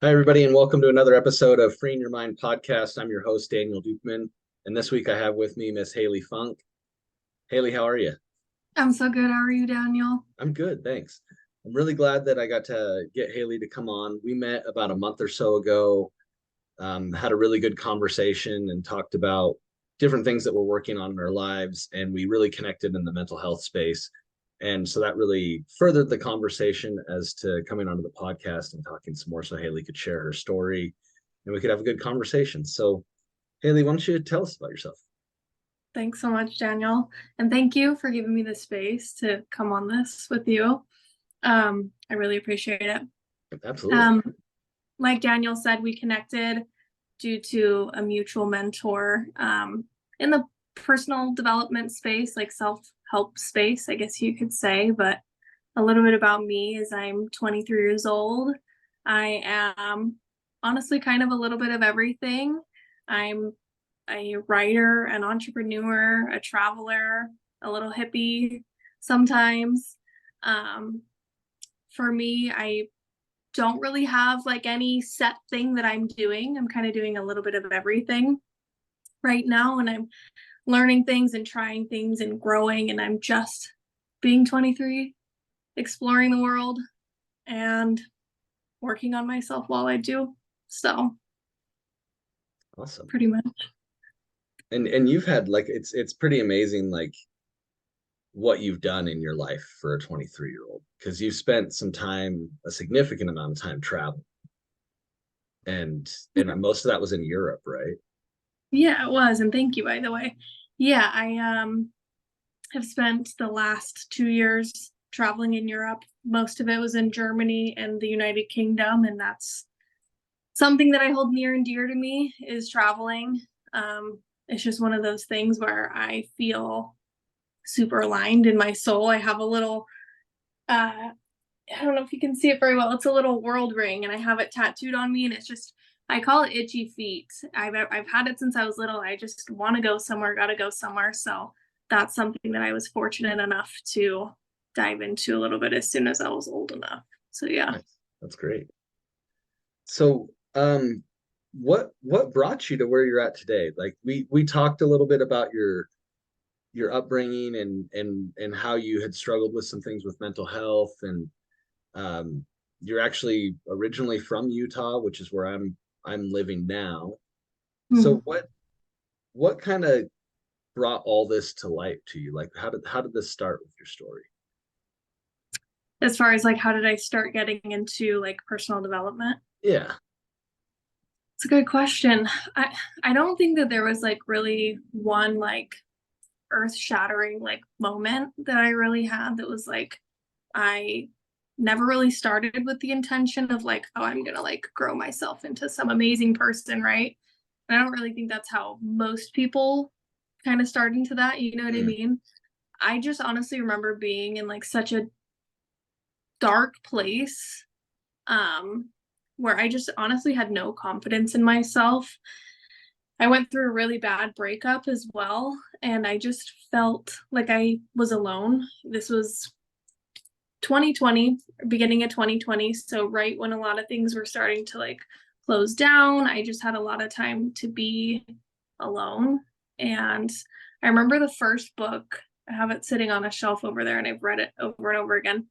Hi, everybody, and welcome to another episode of Freeing Your Mind podcast. I'm your host, Daniel Dukeman, and this week I have with me Miss Hailey Funk. Hailey, how are you? I'm so good. How are you, Daniel? I'm good, thanks. I'm really glad that I got to get Hailey to come on. We met about a month or so ago, had a really good conversation, and talked about different things that we're working on in our lives, and we really connected in the mental health space. And so that really furthered the conversation as to coming onto the podcast and talking some more so Hailey could share her story and we could have a good conversation. So, Hailey, why don't you tell us about yourself? Thanks so much, Daniel. And thank you for giving me the space to come on this with you. I really appreciate it. Absolutely. Um, like Daniel said, we connected due to a mutual mentor in the personal development space, like self-help space, I guess you could say. But a little bit about me is I'm 23 years old. I am honestly kind of a little bit of everything. I'm a writer, an entrepreneur, a traveler, a little hippie sometimes. Um, for me, I don't really have like any set thing that I'm doing. I'm kind of doing a little bit of everything right now, and I'm learning things and trying things and growing, and I'm just being 23, exploring the world and working on myself while I do. So, Awesome. pretty much. And you've had like it's pretty amazing like what you've done in your life for a 23-year-old because you've spent some time, a significant amount of time traveling. And most of that was in Europe, right? Yeah, it was. And thank you, by the way. Yeah, I have spent the last 2 years traveling in Europe. Most of it was in Germany and the United Kingdom, and that's something that I hold near and dear to me is traveling. It's just one of those things where I feel super aligned in my soul. I have a little I don't know if you can see it very well. It's a little world ring and I have it tattooed on me and it's just I call it itchy feet. I've had it since I was little. I just want to go somewhere, got to go somewhere. So that's something that I was fortunate enough to dive into a little bit as soon as I was old enough. So yeah. Nice. That's great. So, what brought you to where you're at today? Like we talked a little bit about your upbringing and how you had struggled with some things with mental health and um you're actually originally from Utah, which is where I'm living now. So Mhm. what kind of brought all this to light to you? Like how did this start with your story? As far as like how did I start getting into like personal development? Yeah. It's a good question. I don't think that there was like really one like earth-shattering like moment that I really had that was like I never really started with the intention of like, oh, I'm gonna like grow myself into some amazing person, right? And I don't really think that's how most people kind of start into that, you know what I Mm, mean? I just honestly remember being in like such a dark place, um, where I just honestly had no confidence in myself. I went through a really bad breakup as well, and I just felt like I was alone. This was 2020, beginning of 2020, so right when a lot of things were starting to like close down, I just had a lot of time to be alone. And I remember the first book, I have it sitting on a shelf over there and I've read it over and over again.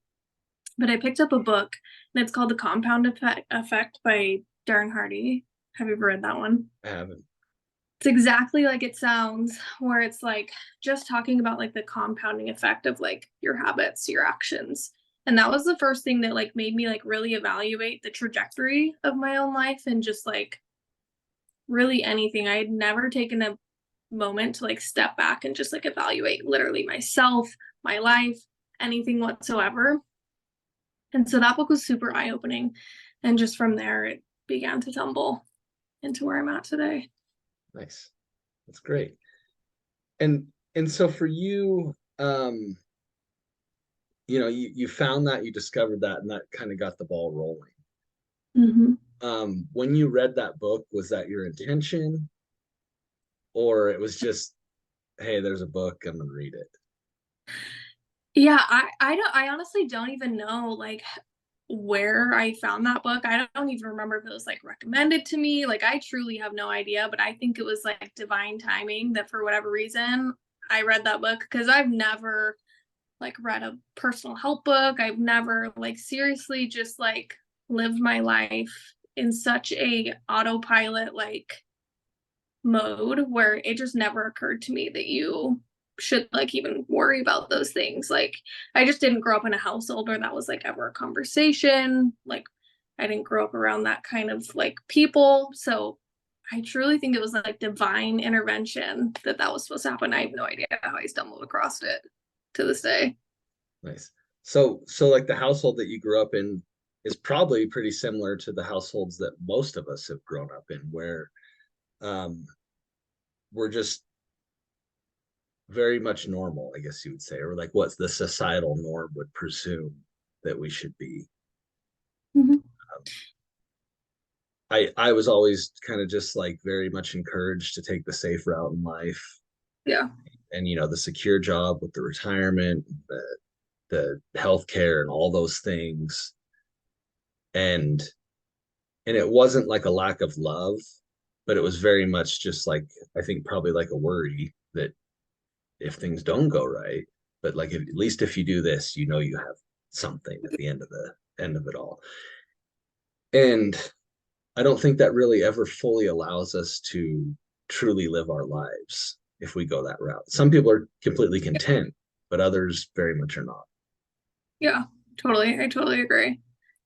But I picked up a book and it's called The Compound Effect by Darren Hardy. Have you ever read that one? I haven't. It's exactly like it sounds, where it's like just talking about like the compounding effect of like your habits, your actions. And that was the first thing that like made me like really evaluate the trajectory of my own life and just like really anything. I had never taken a moment to like step back and just like evaluate literally myself, my life, anything whatsoever. And so that book was super eye-opening. And just from there it began to tumble into where I'm at today. Nice. That's great. And so for you, you found that, you discovered that, and that kind of got the ball rolling. Mm-hmm. When you read that book, was that your intention, or it was just, hey, there's a book, I'm gonna read it? Yeah, I honestly don't even know like where I found that book. I don't even remember if it was like recommended to me. Like I truly have no idea, but I think it was like divine timing that for whatever reason I read that book, because I've never like read a personal help book. I've never like seriously just like lived my life in such a autopilot like mode where it just never occurred to me that you should like even worry about those things. Like I just didn't grow up in a household where that was like ever a conversation. Like I didn't grow up around that kind of like people. So I truly think it was like divine intervention that that was supposed to happen. I have no idea how I stumbled across it to this day. Nice. So like the household that you grew up in is probably pretty similar to the households that most of us have grown up in, where um, we're just very much normal, I guess you would say, or like what the societal norm would presume that we should be. Mm-hmm. Um, I was always kind of just like very much encouraged to take the safe route in life, Yeah. and the secure job with the retirement, the healthcare, and all those things. And it wasn't like a lack of love, but it was very much just like, I think probably like a worry that if things don't go right, but like at least if you do this, you have something at the end of it all. And I don't think that really ever fully allows us to truly live our lives if we go that route. Some people are completely content, but others very much are not. Yeah, totally. I totally agree.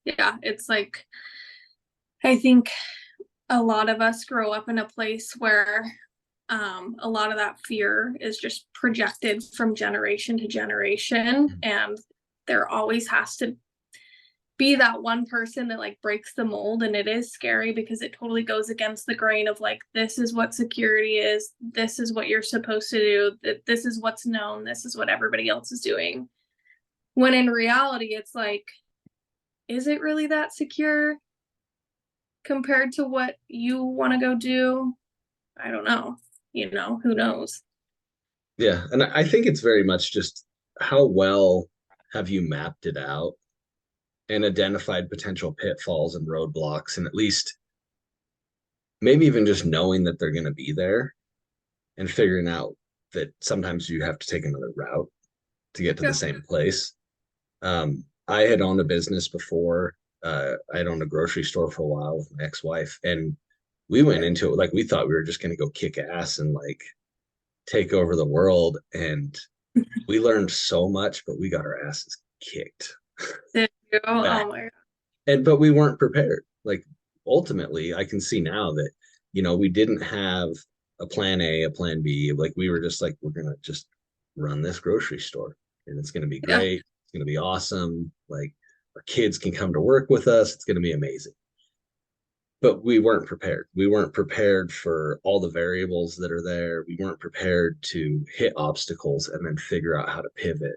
Yeah, it's like I think a lot of us grow up in a place where a lot of that fear is just projected from generation to generation, and there always has to be that one person that like breaks the mold, and it is scary because it totally goes against the grain of like this is what security is, this is what you're supposed to do, that this is what's known, this is what everybody else is doing, when in reality it's like, is it really that secure compared to what you want to go do? I don't know. Who knows? Yeah, and I think it's very much just how well have you mapped it out and identified potential pitfalls and roadblocks, and at least maybe even just knowing that they're going to be there, and figuring out that sometimes you have to take another route to get to the Yeah. same place. I had owned a business before. I had owned a grocery store for a while with my ex-wife, and we went into it like we thought we were just going to go kick ass and like take over the world. And we learned so much, but we got our asses kicked Did you? back. Oh my God. But we weren't prepared. Like ultimately, I can see now that we didn't have a plan A, a plan B. Like we were just like, we're gonna just run this grocery store, and it's gonna be Yeah. great. It's gonna be awesome. Like our kids can come to work with us. It's gonna be amazing. But we weren't prepared. We weren't prepared for all the variables that are there. We weren't prepared to hit obstacles and then figure out how to pivot.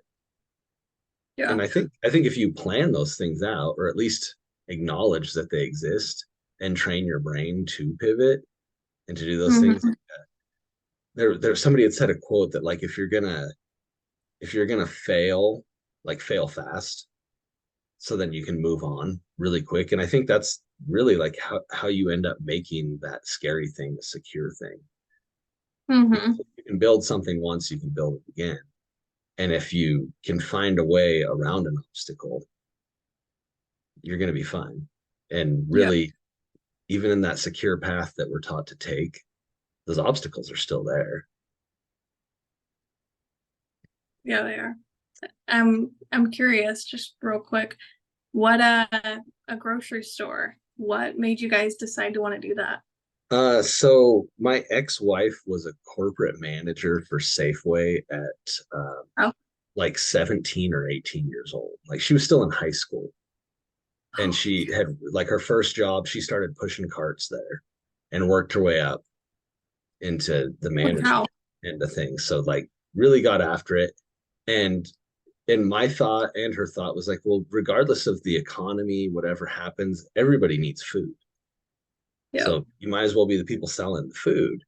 Yeah. And I think if you plan those things out, or at least acknowledge that they exist, and train your brain to pivot and to do those things, Hmm. there's somebody had said a quote that like if you're gonna fail, like fail fast, so then you can move on really quick. And I think that's really like how you end up making that scary thing a secure thing. Because Hmm. if you can build something once, you can build it again. And if you can find a way around an obstacle, you're going to be fine. And Yeah. really, even in that secure path that we're taught to take, those obstacles are still there. Yeah, they are. I'm curious, just real quick, what a grocery store. What made you guys decide to want to do that? So my ex-wife was a corporate manager for Safeway at Oh, like 17 or 18 years old. Like she was still in high school, and she had like her first job, she started pushing carts there and worked her way up into the holy cow. management end of things. So like really got after it. And my thought and her thought was like, well, regardless of the economy, whatever happens, everybody needs food. Yeah. So you might as well be the people selling the food.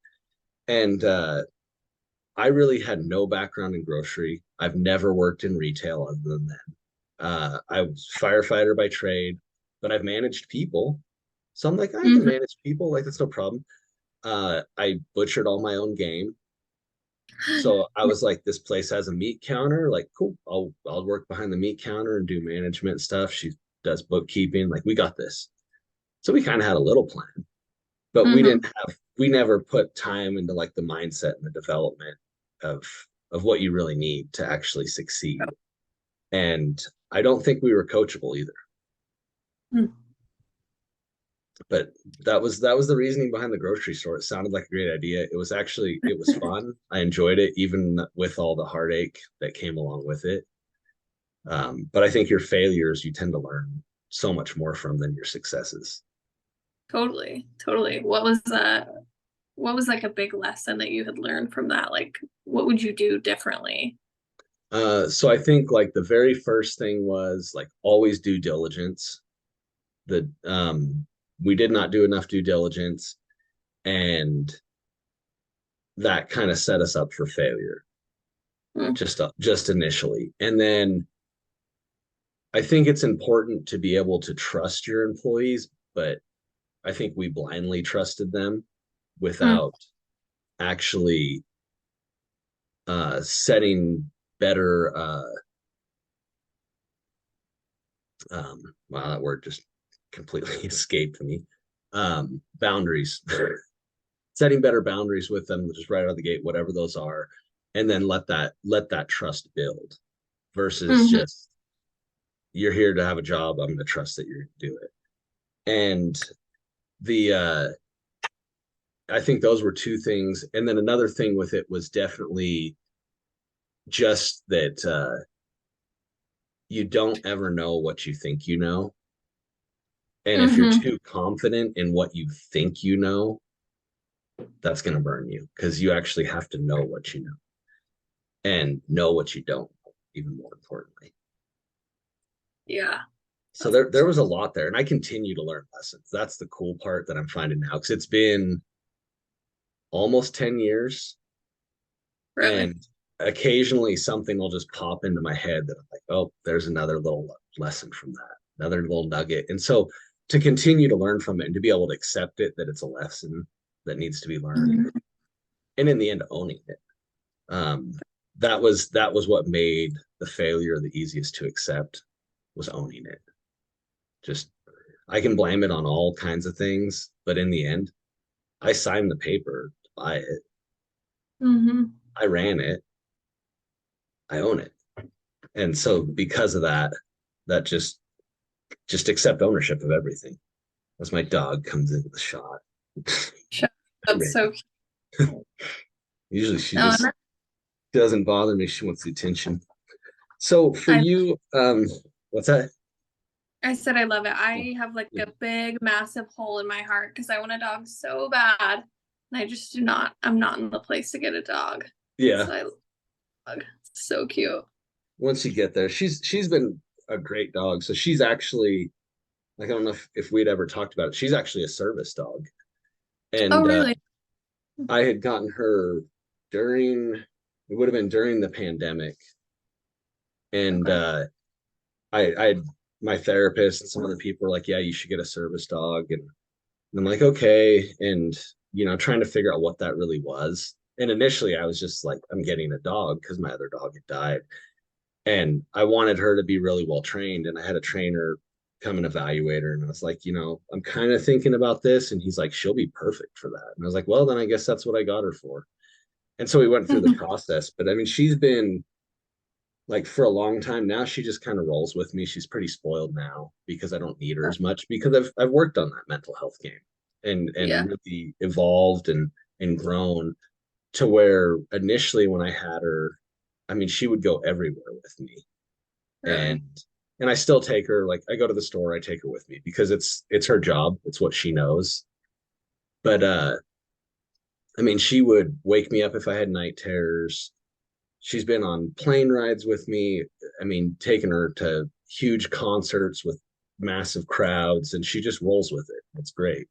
And I really had no background in grocery. I've never worked in retail other than that. I was firefighter by trade, but I've managed people. So I'm like, I can Mhm. manage people, like that's no problem. I butchered all my own game. So I was like, this place has a meat counter. Like, cool. I'll work behind the meat counter and do management stuff. She does bookkeeping. Like, we got this. So we kind of had a little plan, but Mhm. we never put time into like the mindset and the development of what you really need to actually succeed. And I don't think we were coachable either. Mhm. But that was the reasoning behind the grocery store. It sounded like a great idea. It was fun. I enjoyed it, even with all the heartache that came along with it. But I think your failures you tend to learn so much more from than your successes. Totally, totally. What was like a big lesson that you had learned from that? Like, what would you do differently? So I think like the very first thing was like always due diligence. The We did not do enough due diligence, and that kind of set us up for failure Mm. just initially. And then I think it's important to be able to trust your employees, but I think we blindly trusted them Mm. without actually setting better wow, that word just completely escaped me. Boundaries. Setting better boundaries with them just right out of the gate, whatever those are, and then let that trust build versus Mhm. just you're here to have a job. I'm going to trust that you're going to do it. And the I think those were two things. And then another thing with it was definitely just that you don't ever know what you think you know. And if you're Mhm. too confident in what you think you know, that's going to burn you because you actually have to know what you know and know what you don't know, even more importantly. Yeah. So That's there was a lot there, and I continue to learn lessons. That's the cool part that I'm finding now because it's been almost 10 years, really. and occasionally something will just pop into my head that I'm like, oh, there's another little lesson from that, another little nugget. And so to continue to learn from it and to be able to accept it that it's a lesson that needs to be learned, Mhm. and in the end owning it. Um, that was what made the failure the easiest to accept was owning it. Just I can blame it on all kinds of things, but in the end, I signed the paper to buy it. Mhm. I ran it. I own it. And so because of that, that just accept ownership of everything. As my dog comes into the shot. Shut- That's so cute. Usually she No, just doesn't bother me. She wants the attention. So for I you, what's that? I said I love it. I have like Yeah. a big, massive hole in my heart because I want a dog so bad. And I just do not, I'm not in the place to get a dog. Yeah. So I love a dog. It's so cute. Once you get there, she's been a great dog. So she's actually like I don't know if we'd ever talked about it. She's actually a service dog. Oh, And really? I had gotten her during it would have been during the pandemic. And Okay. I my therapist and some other people were like, yeah, you should get a service dog. And I'm like, okay. And, trying to figure out what that really was. And initially I was just like, I'm getting a dog because my other dog had died. And I wanted her to be really well trained. And I had a trainer come and evaluate her. And I was like, I'm kind of thinking about this. And he's like, she'll be perfect for that. And I was like, well, then I guess that's what I got her for. And so we went through the Mhm. process. But I mean, she's been like for a long time now, she just kind of rolls with me. She's pretty spoiled now because I don't need her as much because I've worked on that mental health game and Yeah. really evolved and grown to where initially when I had her, I mean, she would go everywhere with me. Really. And and I still take her, like I go to the store, I take her with me because it's her job. It's what she knows. But I mean, she would wake me up if I had night terrors. She's been on plane rides with me. I mean, taking her to huge concerts with massive crowds, and she just rolls with it. It's great.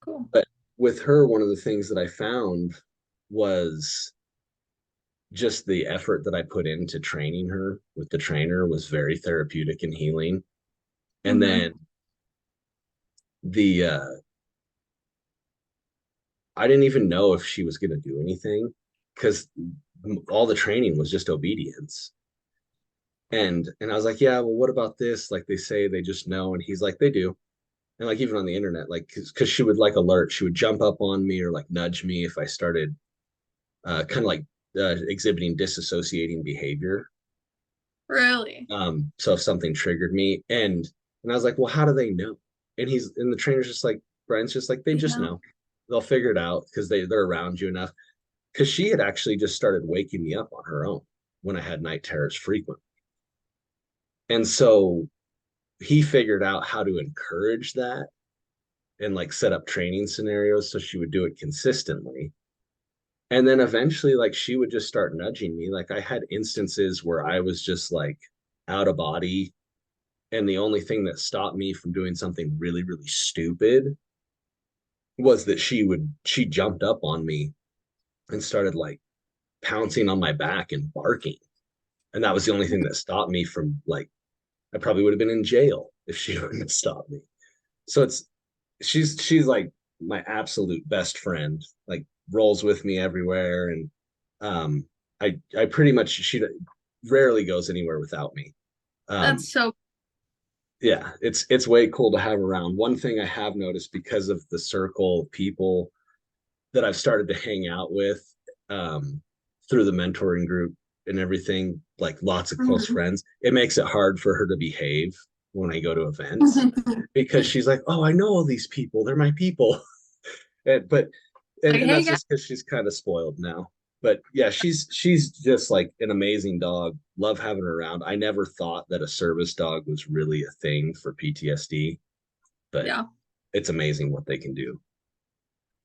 Cool. But with her, one of the things that I found was just the effort that I put into training her with the trainer was very therapeutic and healing. And Mm-hmm. then the I didn't even know if she was going to do anything because all the training was just obedience. And I was like, yeah, well, what about this? Like they say they just know, and he's like, they do. And like even on the internet, like because she would like alert, she would jump up on me or like nudge me if I started kind of like exhibiting disassociating behavior. Really? So if something triggered me, and I was like, well, how do they know? And the trainer's just like, Brian's just like, they Like, just no. know. They'll figure it out because they're around you enough. Because she had actually just started waking me up on her own when I had night terrors frequent. And so he figured out how to encourage that and like set up training scenarios so she would do it consistently. And then eventually, like she would just start nudging me. Like I had instances where I was just like out of body. And the only thing that stopped me from doing something really, really stupid was that she jumped up on me and started like pouncing on my back and barking. And that was the only thing that stopped me from like, I probably would have been in jail if she wouldn't have stopped me. So she's like my absolute best friend, like rolls with me everywhere. And I pretty much, she rarely goes anywhere without me. That's Um, so yeah, it's way cool to have around. One thing I have noticed because of the circle of people that I've started to hang out with um, through the mentoring group and everything, like lots of close Mhm. friends, it makes it hard for her to behave when I go to events because she's like, "Oh, I know all these people; they're my people." and, but Like, and hey that's guys. just because she's kind of spoiled now. But yeah, she's just like an amazing dog. Love having her around. I never thought that a service dog was really a thing for PTSD, but Yeah, it's amazing what they can do.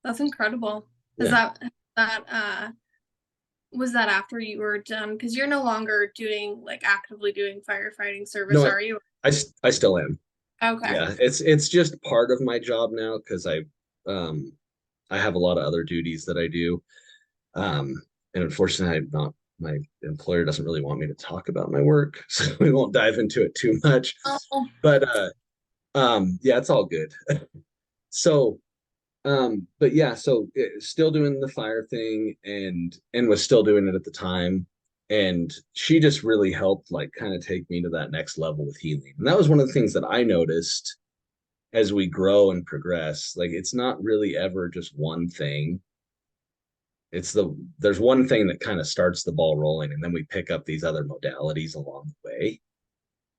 that's incredible. Is Yeah. that was that after you were done? Because you're no longer doing like actively doing firefighting service, No, are you? I still am. Okay. Yeah, it's just part of my job now because um I have a lot of other duties that I do. Um and unfortunately I'm not my employer doesn't really want me to talk about my work, so we won't dive into it too much. Oh, But yeah, it's all good. So but yeah, so still doing the fire thing and was still doing it at the time. And she just really helped like kind of take me to that next level with healing. And that was one of the things that I noticed as we grow and progress. Like it's not really ever just one thing. There's one thing that kind of starts the ball rolling, and then we pick up these other modalities along the way.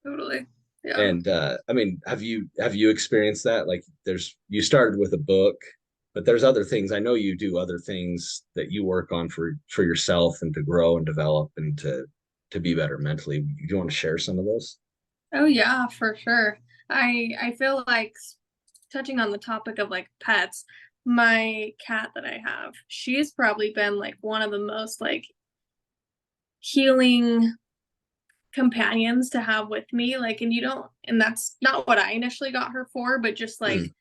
totally. Yeah. And I mean, have you experienced that? Like there's you started with a book, but there's other things. I know you do other things that you work on for yourself and to grow and develop and to be better mentally. Do you want to share some of those? Oh yeah, for sure. I feel like touching on the topic of like pets, my cat that I have, she's probably been like one of the most like healing companions to have with me. Like, and you don't, and that's not what I initially got her for, but just Mm, like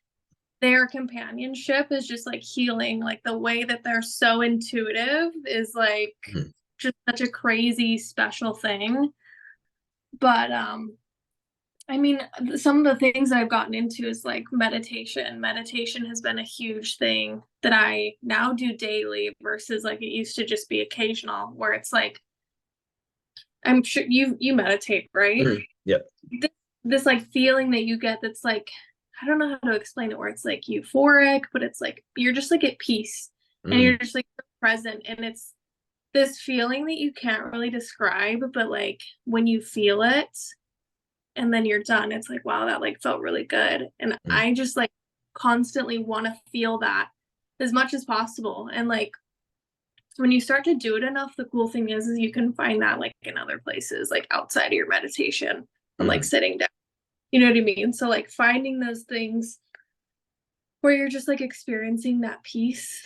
their companionship is just like healing. Like the way that they're so intuitive is like mm, just such a crazy special thing. But I mean, some of the things that I've gotten into is like meditation. Meditation has been a huge thing that I now do daily versus like it used to just be occasional, where it's like I'm sure you meditate, right? mm. Yep. This like feeling that you get that's like I don't know how to explain it, where it's like euphoric, but it's like you're just like at peace and Mm, you're just like present, and it's this feeling that you can't really describe, but like when you feel it and then you're done, it's like wow, that like felt really good. And mm, I just like constantly want to feel that as much as possible. And like when you start to do it enough, the cool thing is you can find that like in other places, like outside of your meditation and like mm, sitting down. You know what I mean? So like finding those things where you're just like experiencing that peace,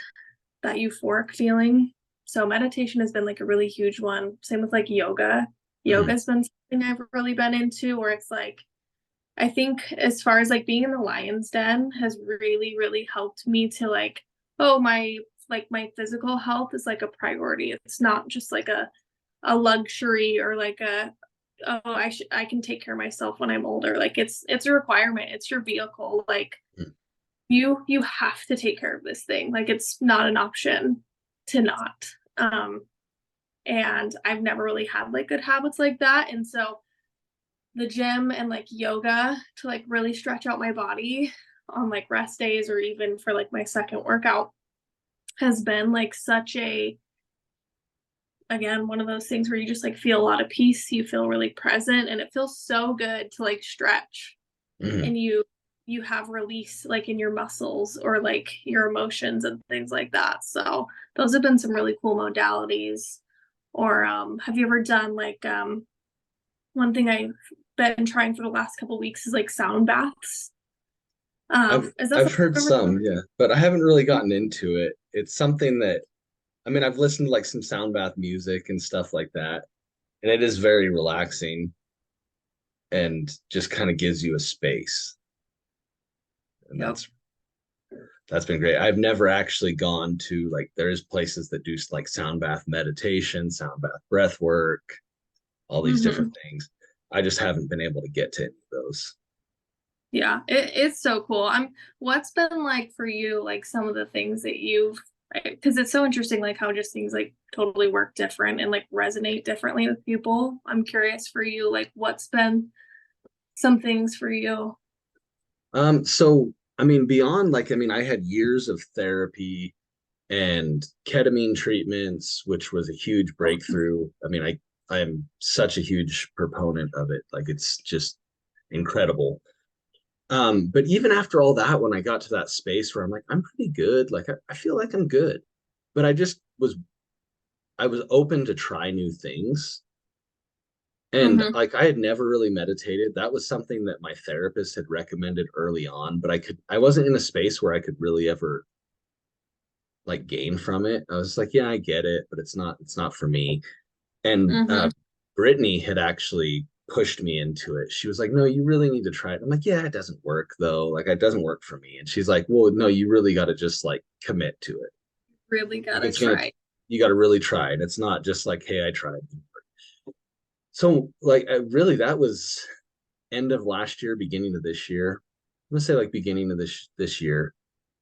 that euphoric feeling. So meditation has been like a really huge one. Same with like yoga. mm, Yoga's been something I've really been into, where it's like I think as far as like being in the lion's den has really, really helped me to like, oh, my like my physical health is like a priority. It's not just like a luxury or like a, oh, I can take care of myself when I'm older. Like it's a requirement. It's your vehicle. Like Mm. you have to take care of this thing. Like it's not an option to not. And I've never really had like good habits like that. And so the gym and like yoga to like really stretch out my body on like rest days or even for like my second workout has been like such a, again, one of those things where you just like feel a lot of peace, you feel really present, and it feels so good to like stretch Mm. and you have release like in your muscles or like your emotions and things like that. So those have been some really cool modalities. Or have you ever done like one thing I've been trying for the last couple of weeks is like sound baths. Is that I've something heard you've ever done? some, yeah, but I haven't really gotten into it. It's something that, I mean, I've listened to like some sound bath music and stuff like that, and it is very relaxing and just kind of gives you a space. And Yep. that's been great. I've never actually gone to like there's places that do like sound bath meditation, sound bath breath work, all these different Hmm. things. I just haven't been able to get to any of those. Yeah, it's so cool. What's been like for you, like some of the things that you've, because it's so interesting, like how just things like totally work different and like resonate differently with people. I'm curious for you, like what's been some things for you? So I mean, beyond like, I mean, I had years of therapy and ketamine treatments, which was a huge breakthrough. I mean, I am such a huge proponent of it. Like it's just incredible. But even after all that, when I got to that space where I'm like, I'm pretty good, like I feel like I'm good. But I was open to try new things. And Hmm. like I had never really meditated. That was something that my therapist had recommended early on, but I wasn't in a space where I could really ever like gain from it. I was like, yeah, I get it, but it's not for me. And Hmm. Brittany had actually pushed me into it. She was like, no, you really need to try it. I'm like, yeah, it doesn't work though. Like it doesn't work for me. And she's like, well, no, you really got to just like commit to it. Really Like gotta it's gonna, try. you got to really try it. It's not just like, hey, I tried. So like, really, that was end of last year, beginning of this year. I'm gonna say like beginning of this year.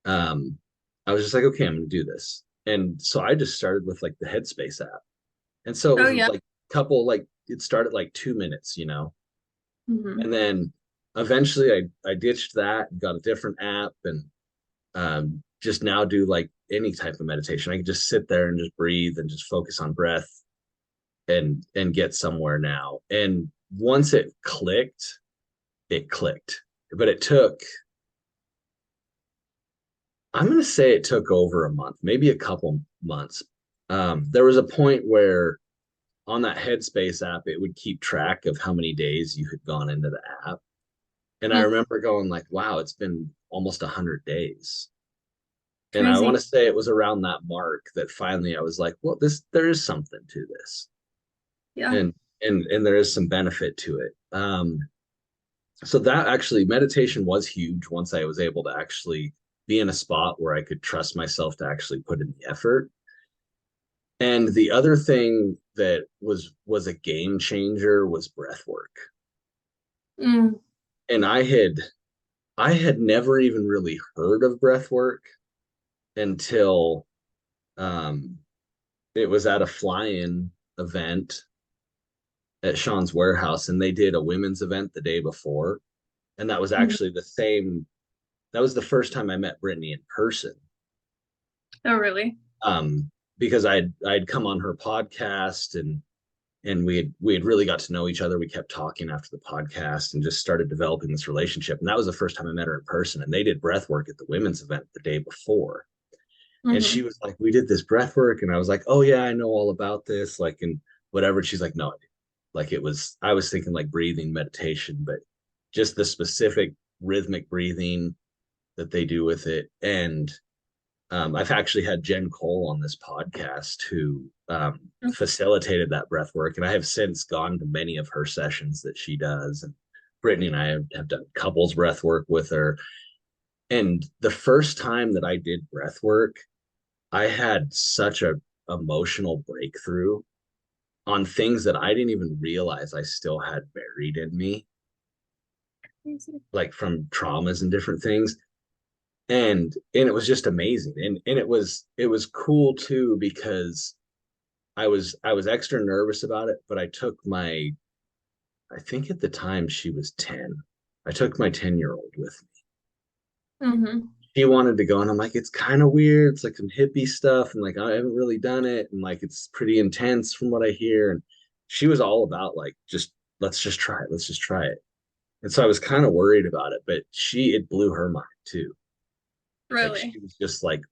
Um, I was just like, okay, I'm gonna do this. And so I just started with like the Headspace app. And so it Oh was yeah. like couple like it started like 2 minutes, you know. Hmm. And then eventually I ditched that, got a different app, and just now do like any type of meditation. I can just sit there and just breathe and just focus on breath and get somewhere now. And once it clicked. But it took, I'm gonna say it took over a month, maybe a couple months. There was a point where on that Headspace app, it would keep track of how many days you had gone into the app. And I remember going like, wow, it's been almost 100 days. And I want Crazy. to say it was around that mark that finally I was like, well, there is something to this. Yeah. And and there is some benefit to it. So that actually meditation was huge once I was able to actually be in a spot where I could trust myself to actually put in the effort. And the other thing that was a game changer was breath work. Mm. And I had never even really heard of breath work until um, it was at a fly-in event at Sean's warehouse, and they did a women's event the day before, and that was Mhm. actually the same. That was the first time I met Brittany in person, Oh really? um, because I'd come on her podcast and we had really got to know each other. We kept talking after the podcast and just started developing this relationship. And that was the first time I met her in person. And they did breath work at the women's event the day before. And she Hmm. was like, we did this breath work. And I was like, oh yeah, I know all about this. Like, and whatever. And she's like, no, I didn't. Like it was, I was thinking like breathing meditation, but just the specific rhythmic breathing that they do with it. And I've actually had Jen Cole on this podcast who facilitated that breath work. And I have since gone to many of her sessions that she does. And Brittany and I have done couples breath work with her. And the first time that I did breath work, I had such a emotional breakthrough on things that I didn't even realize I still had buried in me, like from traumas and different things. And it was just amazing. And it was cool too because I was extra nervous about it, but I think at the time she was 10. I took my 10-year-old with me. Mm-hmm. He wanted to go, and I'm like, it's kind of weird. It's like some hippie stuff, and like I haven't really done it, and like it's pretty intense from what I hear. And she was all about like just let's just try it, let's just try it. And so I was kind of worried about it, but it blew her mind too. Like Really? she was just like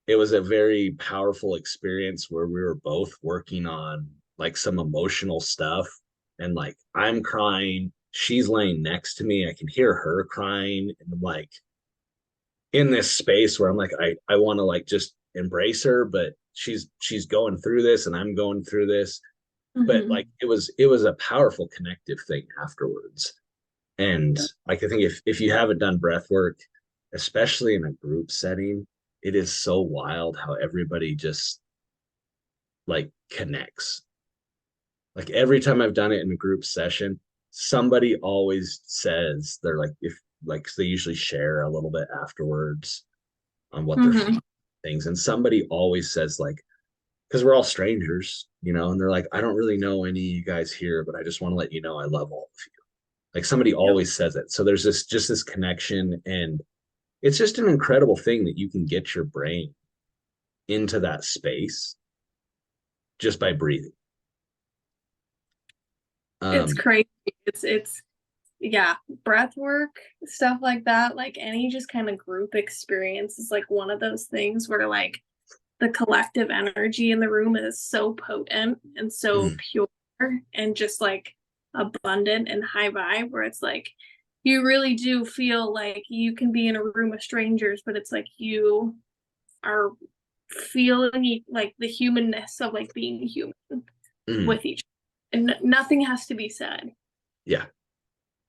it was a very powerful experience where we were both working on like some emotional stuff, and like I'm crying, she's laying next to me, I can hear her crying, and I'm like in this space where I'm like I want to like just embrace her, but she's going through this and I'm going through this. But Mm-hmm. like it was a powerful connective thing afterwards. And like I think if you haven't done breath work, especially in a group setting, it is so wild how everybody just like connects. Like every time I've done it in a group session, somebody always says they're like if like they usually share a little bit afterwards on what they're Mm-hmm. feeling things. And somebody always says like, because we're all strangers, and they're like, I don't really know any of you guys here, but I just want to let you know I love all of you. Like somebody Yep. always says it. So there's this connection, and it's just an incredible thing that you can get your brain into that space just by breathing. It's Um, crazy. It's yeah, breath work, stuff like that, like any just kind of group experience is like one of those things where like the collective energy in the room is so potent and so mm, pure and just like abundant and high vibe where it's like you really do feel like you can be in a room of strangers, but it's like you are feeling like the humanness of like being human mm, with each and nothing has to be said yeah.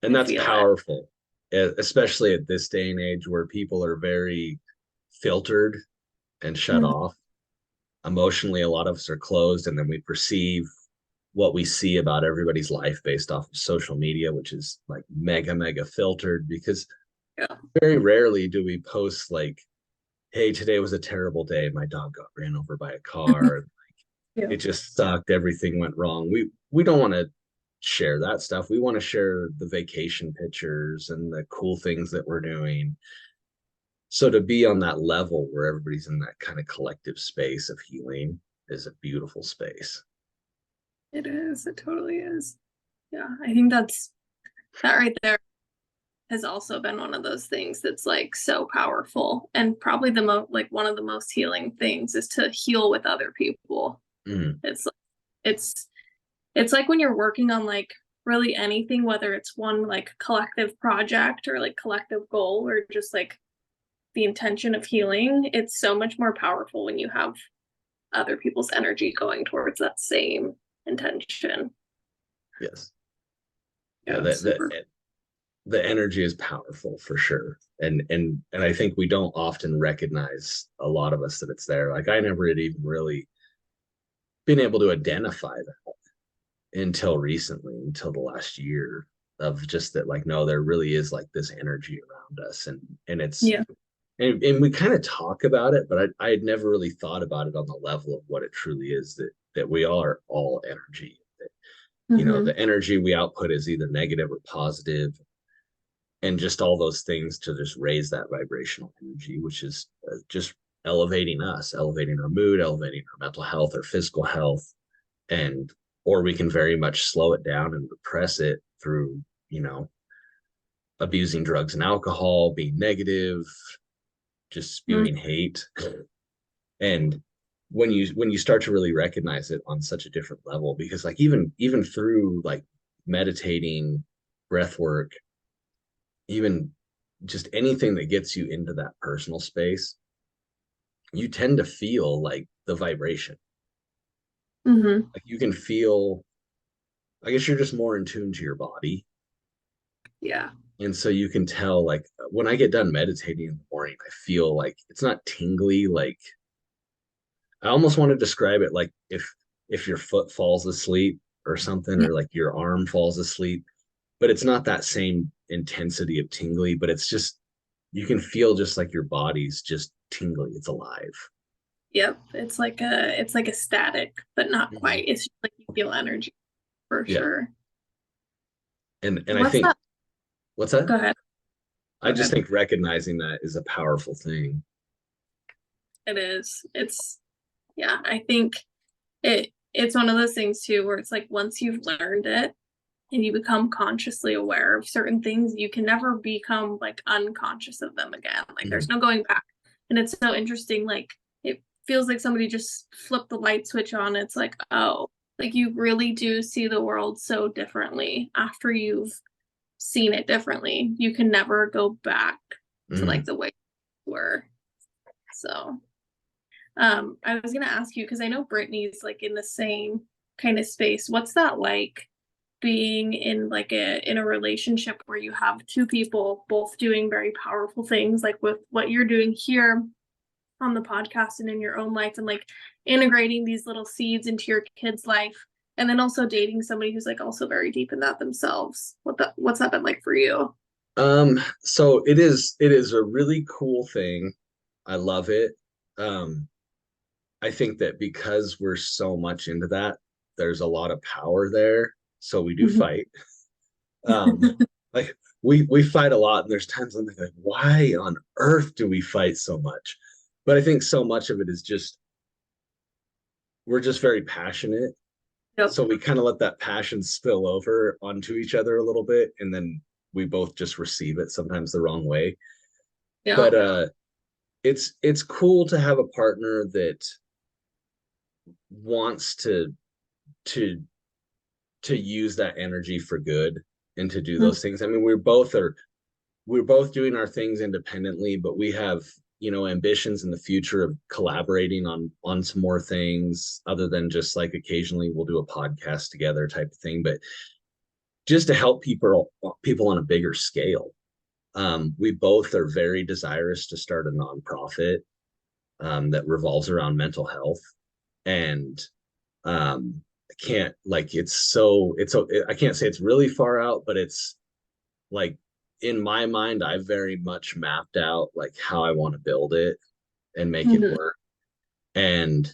And to that's feel it. powerful, especially at this day and age where people are very filtered and shut Mhm. off. Emotionally, a lot of us are closed, and then we perceive what we see about everybody's life based off of social media, which is like mega, mega filtered because Yeah. very rarely do we post like, hey, today was a terrible day. My dog got ran over by a car. Yeah. It just sucked. Everything went wrong. We don't want to share that stuff. We want to share the vacation pictures and the cool things that we're doing. So to be on that level where everybody's in that kind of collective space of healing is a beautiful space. It is. It totally is. Yeah. I think that right there has also been one of those things that's like so powerful and probably the most like one of the most healing things is to heal with other people. Mm, It's it's it's like when you're working on like really anything, whether it's one like collective project or like collective goal or just like the intention of healing, it's so much more powerful when you have other people's energy going towards that same intention. yes. Yeah, Yeah, it's super. the energy is powerful for sure. And I think we don't often recognize, a lot of us, that it's there. Like I never had even really been able to identify that until recently, until the last year, of just that like no, there really is like this energy around us, and it's Yeah. and we kind of talk about it, but I had never really thought about it on the level of what it truly is, that we are all energy. That, Mm-hmm. the energy we output is either negative or positive, and just all those things to just raise that vibrational energy, which is just elevating us, elevating our mood, elevating our mental health, our physical health. And or we can very much slow it down and repress it through, abusing drugs and alcohol, being negative, just spewing hate. And when you start to really recognize it on such a different level, because like even through like meditating, breath work, even just anything that gets you into that personal space, you tend to feel like the vibration. Mm-hmm. Like you can feel, I guess you're just more in tune to your body. Yeah. And so you can tell, like when I get done meditating in the morning, I feel like it's not tingly, like I almost want to describe it like if your foot falls asleep or something, Yeah. or like your arm falls asleep, but it's not that same intensity of tingly, but it's just you can feel just like your body's just tingly. It's alive. Yep. It's like a static, but not Mhm. quite. It's just like you feel energy for Yeah. sure. And I What's think that? what's that? Go ahead. I Go just ahead. think recognizing that is a powerful thing. It is. It's yeah, I think it's one of those things too where it's like once you've learned it and you become consciously aware of certain things, you can never become like unconscious of them again. Like there's Mhm. no going back. And it's so interesting. Like it feels like somebody just flipped the light switch on. It's like, oh, like you really do see the world so differently after you've seen it differently. You can never go back to like Mhm. the way you were. So I was gonna ask you because I know Brittany's like in the same kind of space. What's that like being in like a relationship where you have two people both doing very powerful things, like with what you're doing here on the podcast and in your own life, and like integrating these little seeds into your kid's life, and then also dating somebody who's like also very deep in that themselves. What's that been like for you? So it is a really cool thing. I love it. Um, I think that because we're so much into that, there's a lot of power there. So we do Mhm. fight. Um, like we fight a lot, and there's times I'm like, why on earth do we fight so much? But I think so much of it is just we're just very passionate. Yep. So we kind of let that passion spill over onto each other a little bit, and then we both just receive it sometimes the wrong way. Yeah. But it's cool to have a partner that wants to to use that energy for good and to do Mhm. those things. I mean, we're both doing our things independently, but we have, you know, ambitions in the future of collaborating on some more things other than just like occasionally we'll do a podcast together type of thing, but just to help people on a bigger scale. We both are very desirous to start a nonprofit that revolves around mental health, and I can't like I can't say it's really far out, but it's like in my mind, I very much mapped out like how I want to build it and make it Mhm. work. And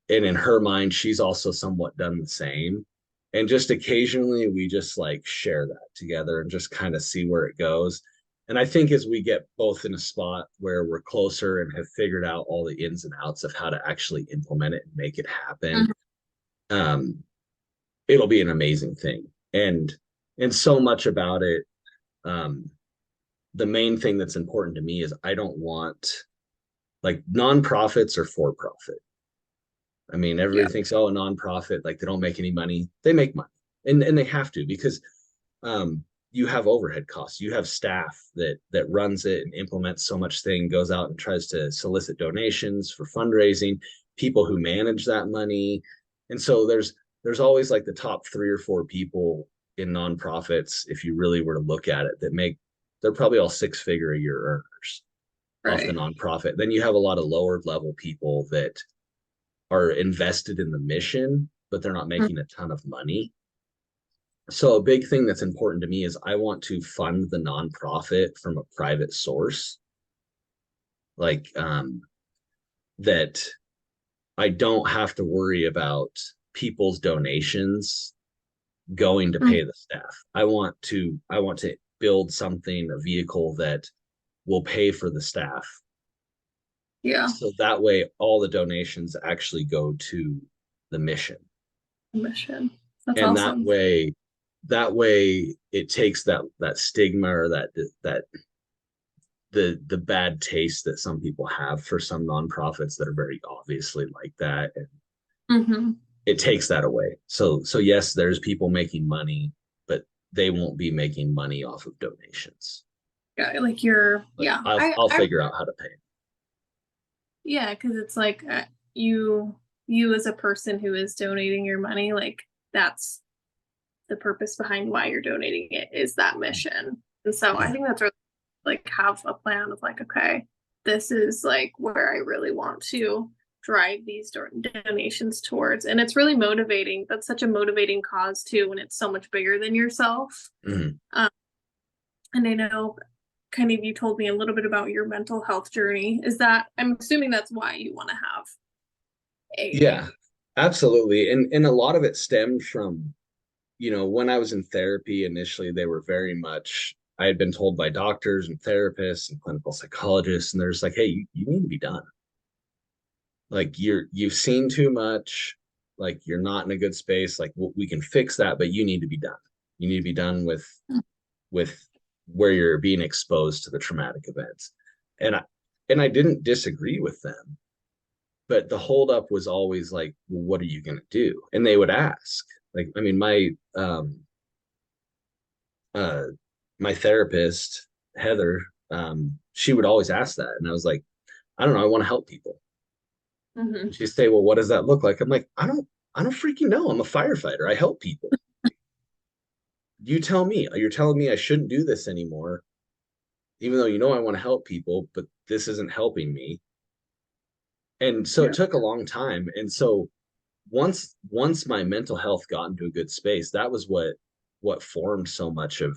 in her mind, she's also somewhat done the same. And just occasionally we just like share that together and just kind of see where it goes. And I think as we get both in a spot where we're closer and have figured out all the ins and outs of how to actually implement it and make it happen, Mhm. um, it'll be an amazing thing. And so much about it, um, the main thing that's important to me is I don't want like nonprofits or for profit. I mean, Yeah. everybody thinks, oh, a nonprofit, like they don't make any money. They make money, and they have to because um, you have overhead costs. You have staff that runs it and implements so much thing, goes out and tries to solicit donations for fundraising, people who manage that money, and so there's always like the top three or four people in nonprofits, if you really were to look at it, that make they're probably all six-figure a year earners off the Right. nonprofit. Then you have a lot of lower level people that are invested in the mission, but they're not Mhm. making a ton of money. So a big thing that's important to me is I want to fund the nonprofit from a private source, like that I don't have to worry about people's donations going to Mhm. pay the staff. I want to build something, a vehicle that will pay for the staff. Yeah. So that way all the donations actually go to the mission. Mission. That's And awesome. that way it takes that stigma or that the bad taste that some people have for some nonprofits that are very obviously like that, and Hmm. it takes that away. So yes, there's people making money, but they won't be making money off of donations. Yeah, like Like yeah, I'll I, figure out how to pay it. yeah, because it's like you as a person who is donating your money, like that's the purpose behind why you're donating it is that mission. And so I think that's really like have a plan of like, okay, this is like where I really want to drive these donations towards. And it's really motivating. That's such a motivating cause too, when it's so much bigger than yourself. Mhm. And I know kind of you told me a little bit about your mental health journey. Is that, I'm assuming that's why you want to have a, Yeah, absolutely. And a lot of it stemmed from, when I was in therapy initially, they were very much, I had been told by doctors and therapists and clinical psychologists, and they're just like, hey, you need to be done. Like you've seen too much, like you're not in a good space. Like we can fix that, but you need to be done. You need to be done with where you're being exposed to the traumatic events. And I didn't disagree with them, but the holdup was always like, well, what are you going to do? And they would ask, like, I mean, uh my therapist, Heather, she would always ask that. And I was like, I don't know, I want to help people. Mhm. And she'd say, well, what does that look like? I'm like, I don't freaking know. I'm a firefighter. I help people. You tell me. You're telling me I shouldn't do this anymore, even though I want to help people, but this isn't helping me. And so it Yeah. took a long time. And so once my mental health got into a good space, that was what formed so much of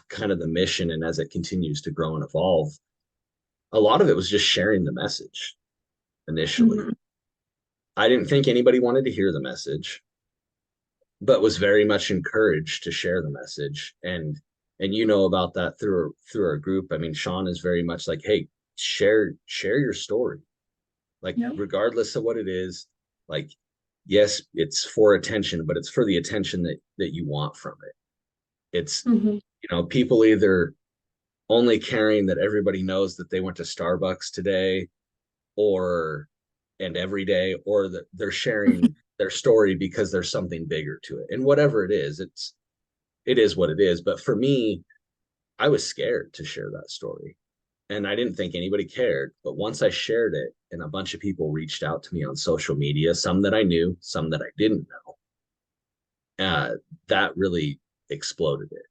kind of the mission. And as it continues to grow and evolve, a lot of it was just sharing the message initially. Mhm. I didn't think anybody wanted to hear the message, but was very much encouraged to share the message. And about that through our group. I mean, Sean is very much like, hey, share your story, like Yeah. regardless of what it is. Like, yes, it's for attention, but it's for the attention that you want from it. It's, Mhm. people either only caring that everybody knows that they went to Starbucks today, or and every day, or that they're sharing their story because there's something bigger to it. And whatever it is what it is. But for me, I was scared to share that story, and I didn't think anybody cared. But once I shared it, and a bunch of people reached out to me on social media, some that I knew, some that I didn't know, that really exploded it.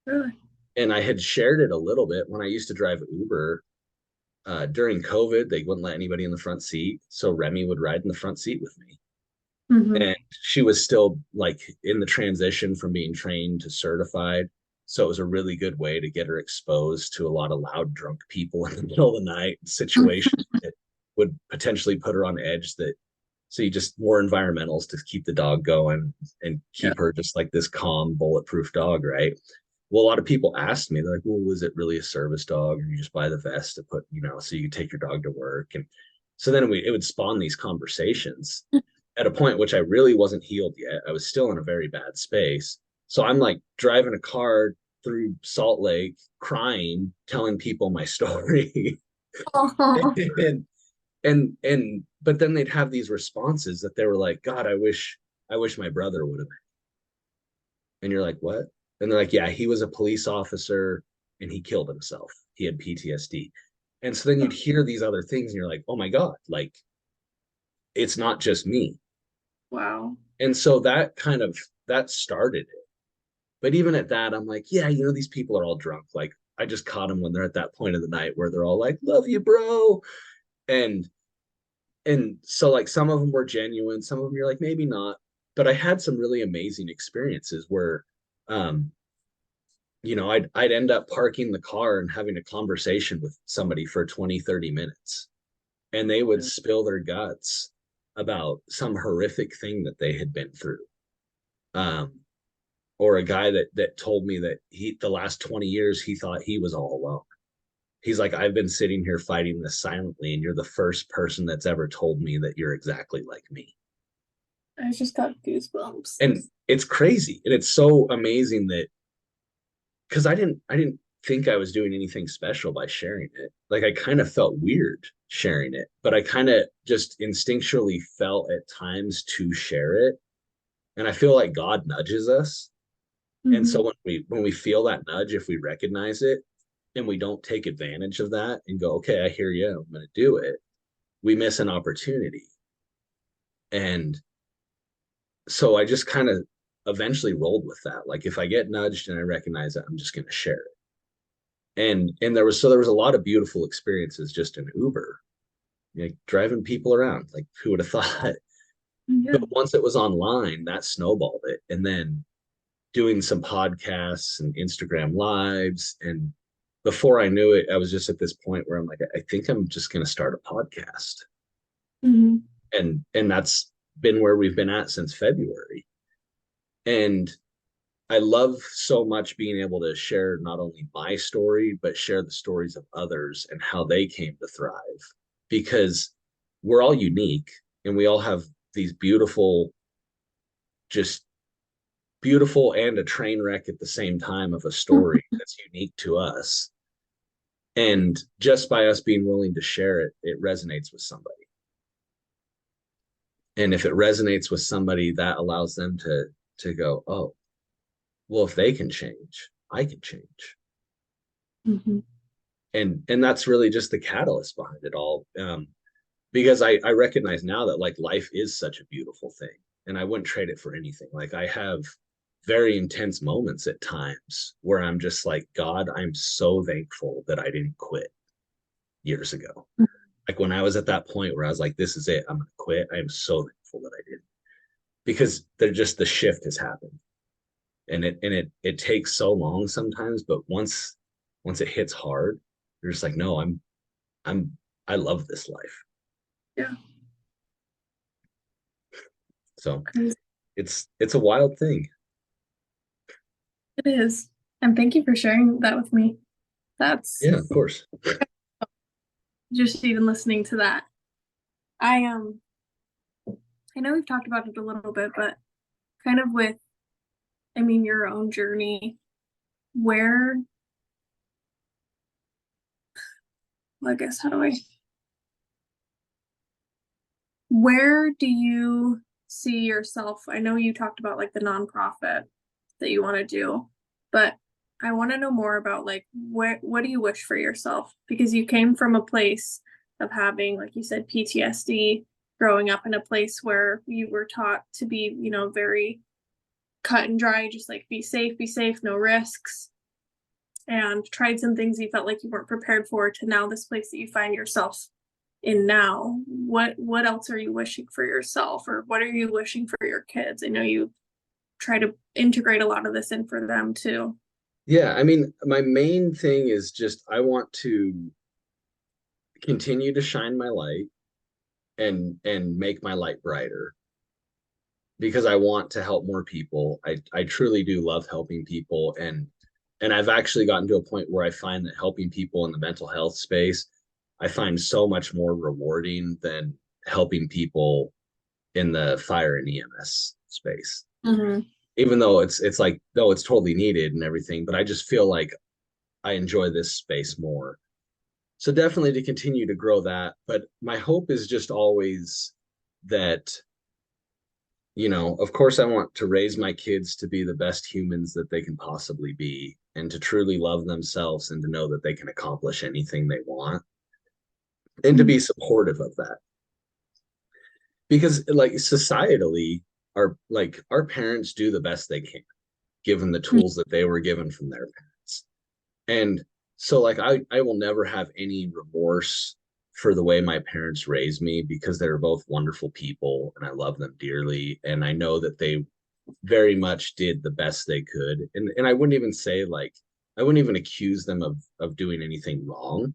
Really? And I had shared it a little bit when I used to drive Uber. During COVID, they wouldn't let anybody in the front seat, so Remy would ride in the front seat with me. Mhm. And she was still like in the transition from being trained to certified. So it was a really good way to get her exposed to a lot of loud drunk people in the middle of the night, situations that would potentially put her on edge. So you just more environmentals to keep the dog going and Yeah. keep her just like this calm, bulletproof dog, right? Well, a lot of people asked me, they're like, well, was it really a service dog? Or you just buy the vest to put, so you could take your dog to work? And so then it would spawn these conversations at a point which I really wasn't healed yet. I was still in a very bad space. So I'm like driving a car through Salt Lake, crying, telling people my story. Oh, and but then they'd have these responses that they were like, God, I wish my brother would have. And you're like, what? And they're like, yeah, he was a police officer and he killed himself. He had PTSD. And so then you'd hear these other things and you're like, oh my God, like it's not just me. wow. And so that started it. But even at that, I'm like, yeah, these people are all drunk. Like I just caught them when they're at that point of the night where they're all like, love you, bro. And so like some of them were genuine, some of them you're like, maybe not. But I had some really amazing experiences where um, I'd end up parking the car and having a conversation with somebody for 20, 30 minutes. And they would spill their guts about some horrific thing that they had been through. Um, or a guy that told me that the last 20 years he thought he was all alone. He's like, I've been sitting here fighting this silently, and you're the first person that's ever told me that you're exactly like me. I just got goosebumps. And it's crazy. And it's so amazing that because I didn't think I was doing anything special by sharing it. Like I kind of felt weird sharing it, but I kind of just instinctually felt at times to share it. And I feel like God nudges us. And Mhm. so when we feel that nudge, if we recognize it and we don't take advantage of that and go, okay, I hear you, I'm going to do it, we miss an opportunity. And so I just kind of eventually rolled with that. Like if I get nudged and I recognize it, I'm just going to share it. And there was a lot of beautiful experiences just in Uber. like driving people around. Like who would have thought? Yeah. But once it was online, that snowballed it. And then doing some podcasts and Instagram lives. And before I knew it, I was just at this point where I'm like, I think I'm just going to start a podcast. Hmm. And that's been where we've been at since February. And I love so much being able to share not only my story, but share the stories of others and how they came to thrive because we're all unique and we all have these beautiful, just beautiful and a train wreck at the same time of a story that's unique to us. And just by us being willing to share it, it resonates with somebody. And if it resonates with somebody, that allows them to go, oh, well, if they can change, I can change. Hmm. And that's really just the catalyst behind it all. Because I recognize now that like life is such a beautiful thing, and I wouldn't trade it for anything. Like I have very intense moments at times where I'm just like, God, I'm so thankful that I didn't quit years ago. Like when I was at that point where I was like, this is it, I'm gonna quit. I am so thankful that I didn't because they're just the shift has happened. And it takes so long sometimes, but once it hits hard, you're just like, no, I'm I love this life. Yeah. So Crazy. it's a wild thing. It is. And thank you for sharing that with me. That's Yeah, of course. just even listening to that. I I know we've talked about it a little bit, but kind of with, I mean, your own journey, where, well, I guess, how do I, where do you see yourself? I know you talked about like the nonprofit that you want to do, but I want to know more about like what do you wish for yourself? Because you came from a place of having, like you said, PTSD, growing up in a place where you were taught to be, very cut and dry, just like be safe, no risks, and tried some things you felt like you weren't prepared for to now this place that you find yourself in now. What else are you wishing for yourself, or what are you wishing for your kids? I know you try to integrate a lot of this in for them too. Yeah, I mean, my main thing is just I want to continue to shine my light and make my light brighter because I want to help more people. I truly do love helping people and I've actually gotten to a point where I find that helping people in the mental health space, I find so much more rewarding than helping people in the fire and EMS space. Mm-hmm. Even though it's like, no, it's totally needed and everything, but I just feel like I enjoy this space more. So definitely to continue to grow that. But my hope is just always that, of course, I want to raise my kids to be the best humans that they can possibly be and to truly love themselves and to know that they can accomplish anything they want and to be supportive of that. Because like societally, our parents do the best they can, given the tools that they were given from their parents. And so like I will never have any remorse for the way my parents raised me because they're both wonderful people and I love them dearly. And I know that they very much did the best they could. And I wouldn't even say like I wouldn't even accuse them of doing anything wrong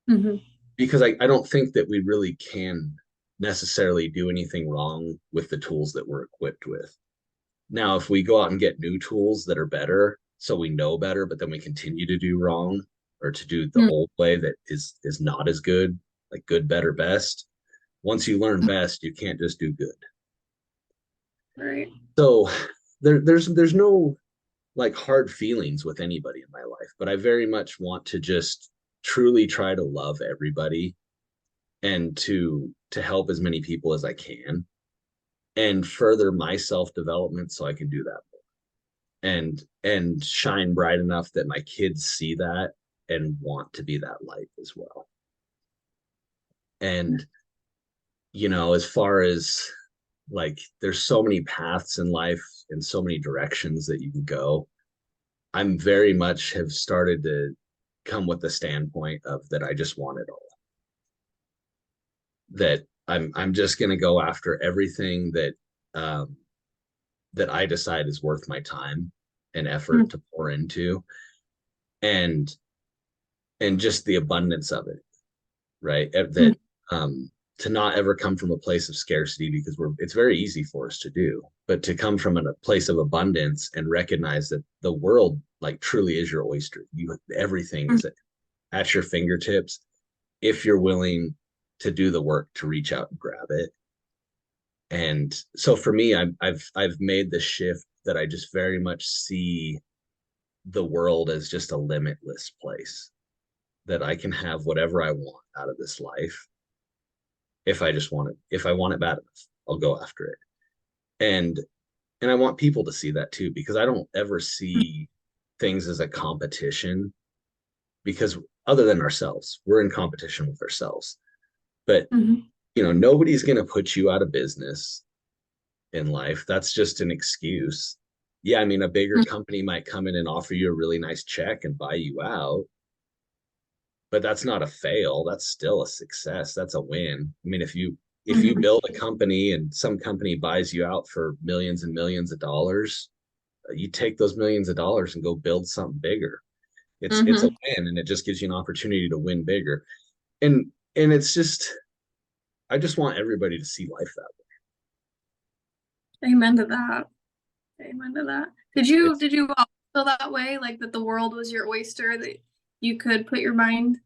Mm-hmm. because I don't think that we really can necessarily do anything wrong with the tools that we're equipped with. Now, if we go out and get new tools that are better, so we know better, but then we continue to do wrong or to do the old way that is not as good, like good, better, best. Once you learn best, you can't just do good. Right. So there's no like hard feelings with anybody in my life, but I very much want to just truly try to love everybody and to help as many people as I can and further my self development so I can do that and shine bright enough that my kids see that and want to be that light as well. And as far as like there's so many paths in life and so many directions that you can go. I'm very much have started to come with the standpoint of that I just want it all. that I'm just going to go after everything um, that I decide is worth my time and effort to pour into, and just the abundance of it, right? Mhm. That to not ever come from a place of scarcity, because it's very easy for us to do, but to come from a place of abundance and recognize that the world like truly is your oyster. Everything is at your fingertips if you're willing to do the work to reach out and grab it. And so for me, I've made the shift that I just very much see the world as just a limitless place, that I can have whatever I want out of this life if I just want it. If I want it bad enough, I'll go after it. And I want people to see that too, because I don't ever see things as a competition, because other than ourselves, we're in competition with ourselves. But Mhm. nobody's going to put you out of business in life. That's just an excuse. Yeah, I mean, a bigger company might come in and offer you a really nice check and buy you out, but that's not a fail. That's still a success. That's a win. I mean, if you Mhm. build a company and some company buys you out for millions and millions of dollars, you take those millions of dollars and go build something bigger. It's a Mhm. win, and it just gives you an opportunity to win bigger. And it's just, I just want everybody to see life that way. Amen to that. Amen to that. Did you It's did you also feel that way, like that the world was your oyster, that you could put your mind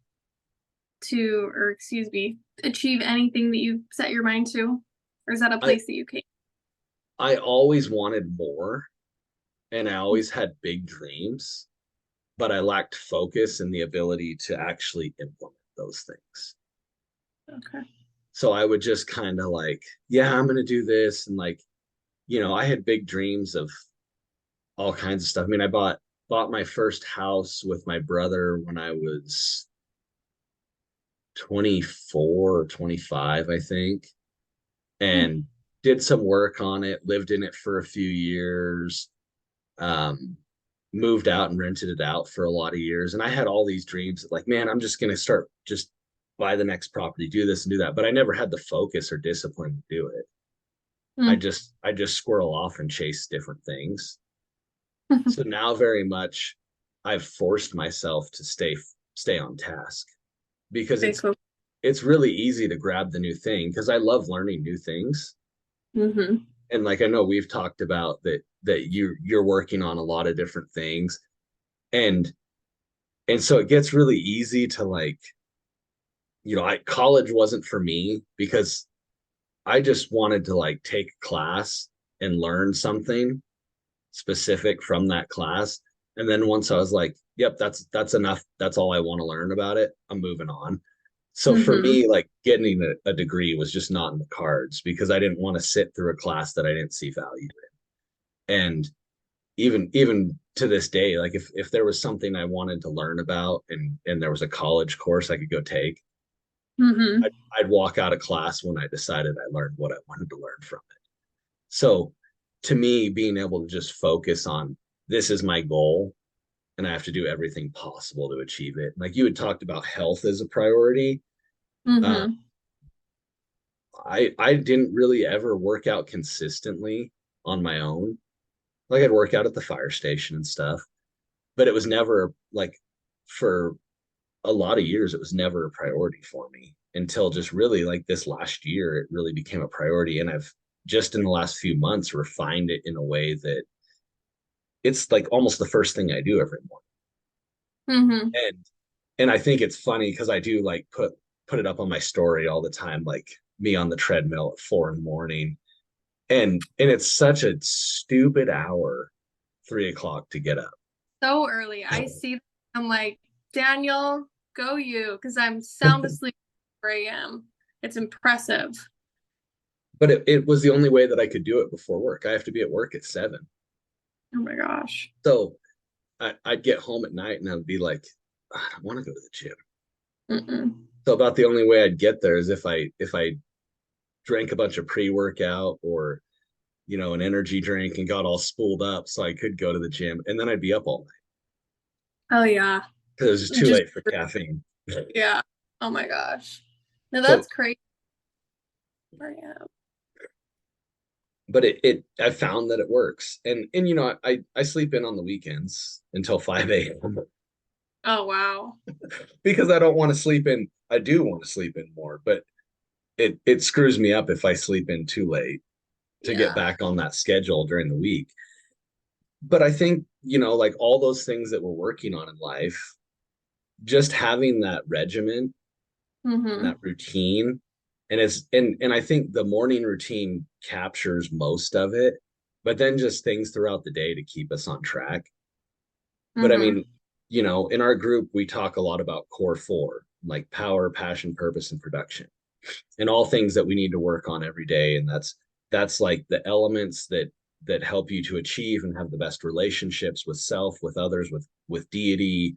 to, or excuse me, achieve anything that you set your mind to? Or is that a I place that you came? I always wanted more, and I always had big dreams, but I lacked focus and the ability to actually implement those things. Okay. So I would just kind of like, yeah, I'm going to do this. And like, I had big dreams of all kinds of stuff. I mean, I bought my first house with my brother when I was 24 or 25, I think, Hmm. and did some work on it, lived in it for a few years, um, moved out and rented it out for a lot of years. And I had all these dreams that, like, man, I'm just going to start, just buy the next property, do this and do that. But I never had the focus or discipline to do it. Hmm. I just squirrel off and chase different things. So now very much I've forced myself to stay on task, because Stay focused. it's really easy to grab the new thing, because I love learning new things. Mm-hmm. And like, I know we've talked about that you're working on a lot of different things, and so it gets really easy to like, college wasn't for me, because I just wanted to like take a class and learn something specific from that class. And then once I was like, yep, that's enough. That's all I want to learn about it. I'm moving on. So for Mm-hmm. me, like, getting a degree was just not in the cards, because I didn't want to sit through a class that I didn't see value in. And even to this day, like, if there was something I wanted to learn about, and there was a college course I could go take, Mm-hmm. I'd walk out of class when I decided I learned what I wanted to learn from it. So to me, being able to just focus on, this is my goal, and I have to do everything possible to achieve it. Like, you had talked about health as a priority. Uh, Mm-hmm. I didn't really ever work out consistently on my own. Like, I'd work out at the fire station and stuff, but it was never like, for a lot of years, it was never a priority for me, until just really like this last year, it really became a priority. And I've just in the last few months refined it in a way that it's like almost the first thing I do every morning. Mm-hmm. And I think it's funny, because I do like put it up on my story all the time, like me on the treadmill at 4 in the morning. And it's such a stupid hour, 3 o'clock, to get up. So early. I see that. I'm like, Daniel, go you, because I'm sound asleep at 4 a.m. It's impressive. But it was the only way that I could do it before work. I have to be at work at 7. Oh my gosh. So I'd get home at night and I'd be like, I don't want to go to the gym. Mm-mm. So about the only way I'd get there is if I drank a bunch of pre-workout, or an energy drink, and got all spooled up so I could go to the gym, and then I'd be up all night Oh yeah. because it was just too Just late for caffeine. yeah. Oh my gosh. No, So that's crazy. I am. But I found that it works. And you know, I sleep in on the weekends until 5 a.m. Oh, wow. because I don't want to sleep in. I do want to sleep in more, but it screws me up if I sleep in too late to get Yeah. back on that schedule during the week. But I think, you know, like all those things that we're working on in life, just having that regimen and Mm-hmm. that routine, and I think the morning routine captures most of it, but then just things throughout the day to keep us on track. But I Mm-hmm. mean, you know, in our group we talk a lot about core four, like power, passion, purpose, and production, and all things that we need to work on every day. And that's like the elements that help you to achieve and have the best relationships with self, with others, with deity,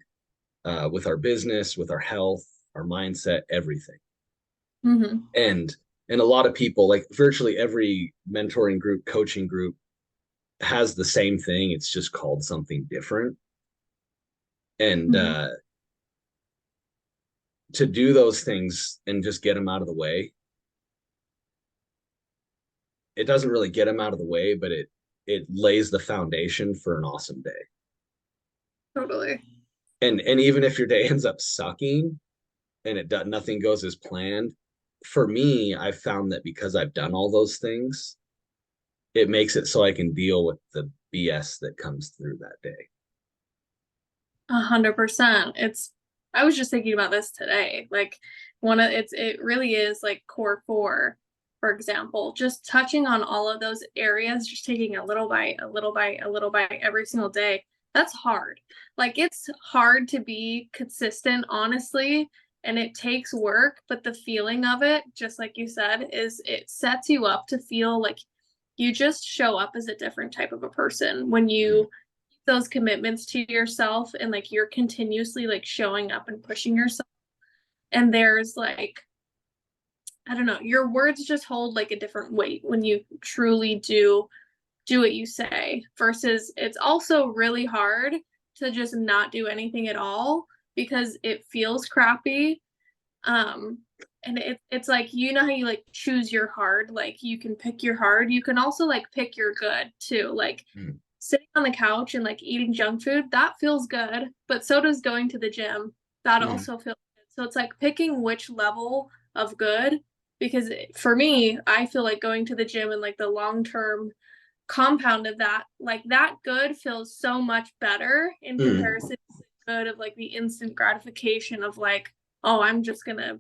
with our business, with our health, our mindset, everything. Mm-hmm. and and a lot of people, like virtually every mentoring group, coaching group, has the same thing. It's just called something different. And Mm-hmm. to do those things and just get them out of the way, it doesn't really get them out of the way, but it lays the foundation for an awesome day. Totally. And even if your day ends up sucking and nothing goes as planned, for me, I've found that because I've done all those things, it makes it so I can deal with the BS that comes through that day. 100%. I was just thinking about this today. Like it really is like core four, for example, just touching on all of those areas, just taking a little bite, a little bite, a little bite every single day. That's hard. Like it's hard to be consistent, honestly, and it takes work, but the feeling of it, just like you said, is it sets you up to feel like you just show up as a different type of a person when Mm, you those commitments to yourself and like you're continuously like showing up and pushing yourself, and there's like, I don't know, your words just hold like a different weight when you truly do what you say, versus it's also really hard to just not do anything at all because it feels crappy. um and it's like, you know how you like choose your hard, like you can pick your hard, you can also like pick your good too. Like mm, sitting on the couch and like eating junk food, that feels good, but so does going to the gym. That mm, also feels good. So it's like picking which level of good, because for me, I feel like going to the gym and like the long term compound of that, like that good feels so much better in mm, comparison to the good of like the instant gratification of like, oh, I'm just gonna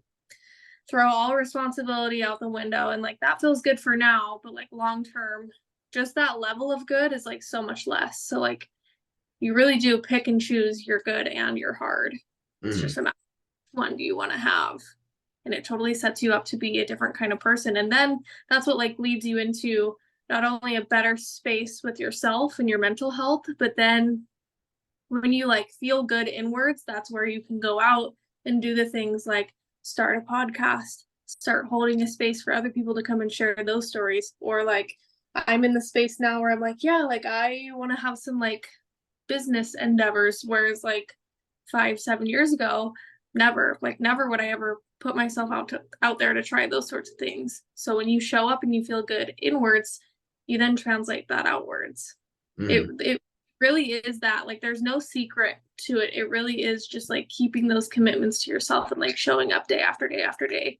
throw all responsibility out the window, and like that feels good for now, but like long term, just that level of good is like so much less. So like you really do pick and choose your good and your hard. It's mm. just a matter of which one do you want to have, and it totally sets you up to be a different kind of person. And then that's what like leads you into not only a better space with yourself and your mental health, but then when you like feel good inwards, that's where you can go out and do the things like start a podcast, start holding a space for other people to come and share those stories. Or like I'm in the space now where I'm like, yeah, like I want to have some like business endeavors, whereas like 5 7 years ago, never would I ever put myself out there to try those sorts of things. So when you show up and you feel good inwards, you then translate that outwards. Mm. It really is that, like there's no secret to it. It really is just like keeping those commitments to yourself and like showing up day after day after day.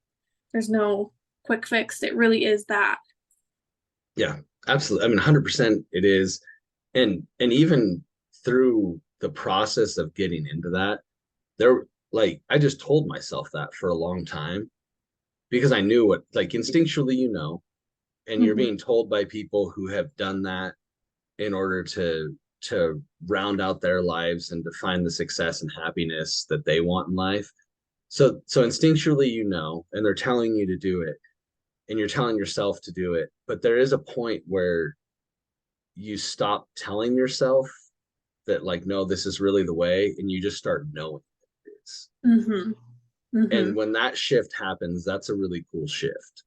There's no quick fix. It really is that. Yeah, absolutely. I mean, 100% it is. And even through the process of getting into that, there, like, I just told myself that for a long time because I knew what, like, instinctually, you know, and you're Mm-hmm. being told by people who have done that in order to round out their lives and to find the success and happiness that they want in life. So instinctually, you know, and they're telling you to do it, and you're telling yourself to do it. But there is a point where you stop telling yourself that, like, no, this is really the way, and you just start knowing it is. Mm-hmm. And Mm-hmm. when that shift happens, that's a really cool shift.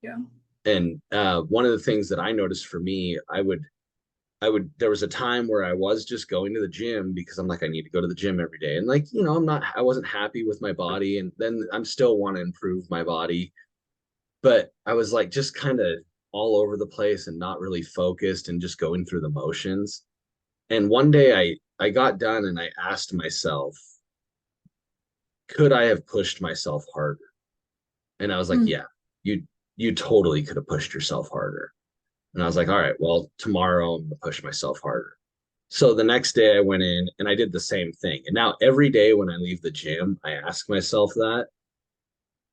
Yeah. And one of the things that I noticed for me, there was a time where I was just going to the gym because I'm like, I need to go to the gym every day. And like, you know, I wasn't happy with my body. And then I'm still want to improve my body. but I was like just kind of all over the place and not really focused and just going through the motions. And one day I got done and I asked myself, could I have pushed myself harder? And I was like, Mm. yeah, you you totally could have pushed yourself harder. And I was like, all right, well, tomorrow I'm gonna push myself harder. So the next day I went in and I did the same thing. And now every day when I leave the gym, I ask myself that.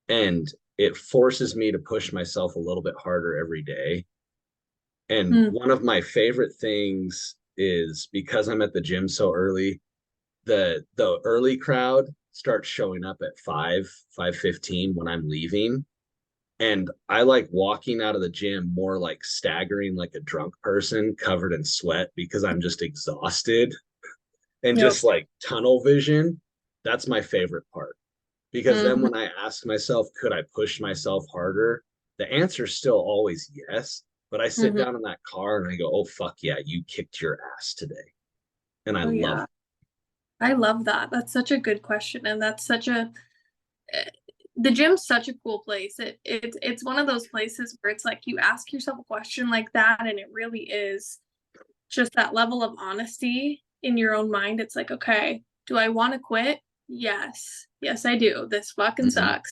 And it forces me to push myself a little bit harder every day. And Mm. one of my favorite things is because I'm at the gym so early, the early crowd starts showing up at 5:15 when I'm leaving. And I like walking out of the gym more like staggering like a drunk person covered in sweat because I'm just exhausted and Yep. just like tunnel vision. That's my favorite part. Because then Hmm. when I ask myself, could I push myself harder? The answer is still always yes. But I sit Hmm. down in that car and I go, oh, fuck yeah, you kicked your ass today. And I Oh love yeah. it. I love that. That's such a good question. And that's such a eh, the gym's such a cool place. It's one of those places where it's like you ask yourself a question like that, and it really is just that level of honesty in your own mind. It's like, okay, do I want to quit? Yes. Yes, I do. This fucking Mm-hmm. sucks.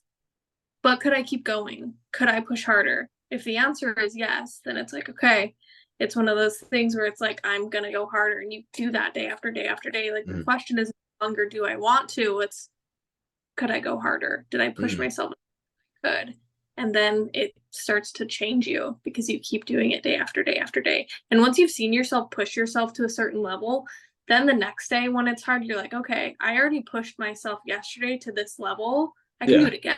But could I keep going? Could I push harder? If the answer is yes, then it's like, okay, it's one of those things where it's like, I'm going to go harder. And you do that day after day after day. Like the Mm-hmm. question is no longer, do I want to? It's, could I go harder? Did I push Mm-hmm. myself? Good. And then it starts to change you because you keep doing it day after day after day. And once you've seen yourself push yourself to a certain level, then the next day when it's hard, you're like, okay, I already pushed myself yesterday to this level. I can do Yeah. it again.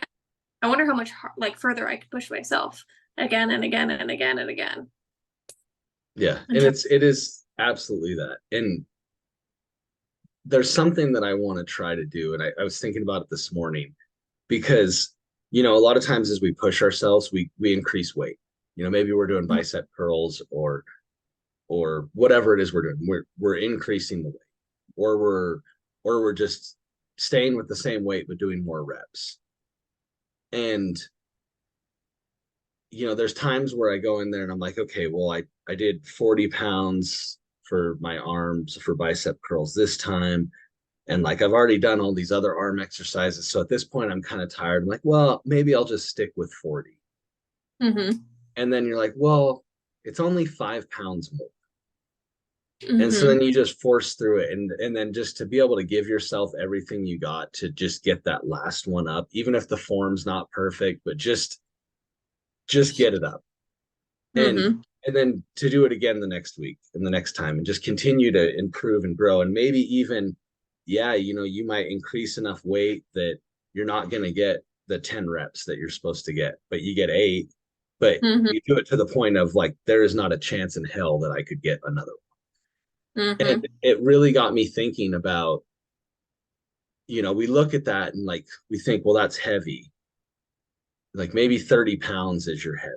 I wonder how much like further I could push myself again and again and again and again Yeah. And until it is absolutely that. And there's something that I want to try to do. And I was thinking about it this morning because, a lot of times as we push ourselves, we increase weight. Maybe we're doing bicep curls or whatever it is we're doing. We're increasing the weight, or we're just staying with the same weight but doing more reps. And there's times where I go in there and I'm like, okay, well, I did 40 pounds for my arms for bicep curls this time. And like I've already done all these other arm exercises. So at this point, I'm kind of tired. I'm like, well, maybe I'll just stick with 40. mm-hmm, And then you're like, well, it's only 5 pounds more. And so mm-hmm, then you just force through it. And then just to be able to give yourself everything you got to just get that last one up, even if the form's not perfect, but just get it up. and mm-hmm, and then to do it again the next week and the next time and just continue to improve and grow and maybe even yeah you might increase enough weight that you're not going to get the 10 reps that you're supposed to get but you get 8 but mm-hmm, you do it to the point of like there is not a chance in hell that I could get another one. mm-hmm, And it really got me thinking about we look at that and like we think well that's heavy like maybe 30 pounds is your heavy.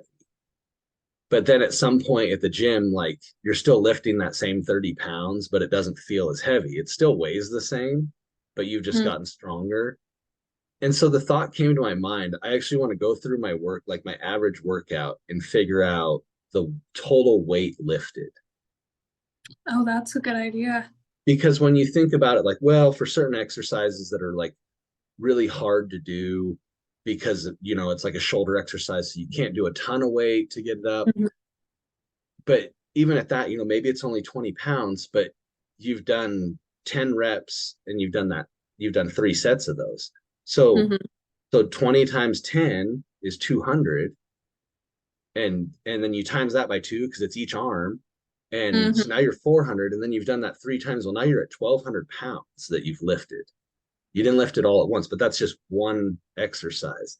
But then at some point at the gym, like you're still lifting that same 30 pounds, but it doesn't feel as heavy. It still weighs the same, but you've just mm-hmm. gotten stronger. And so the thought came to my mind, I actually want to go through my work, like my average workout, and figure out the total weight lifted. Oh, that's a good idea. Because when you think about it, like, well, for certain exercises that are like really hard to do, because it's like a shoulder exercise, so you can't do a ton of weight to get it up. Mm-hmm, But even at that, maybe it's only 20 pounds, but you've done 10 reps and you've done 3 sets of those. So, mm-hmm, so 20 times 10 is 200. And then you times that by two because it's each arm. And mm-hmm. so now you're 400. And then you've done that 3 times. Well, now you're at 1,200 pounds that you've lifted. You didn't lift it all at once, but that's just one exercise.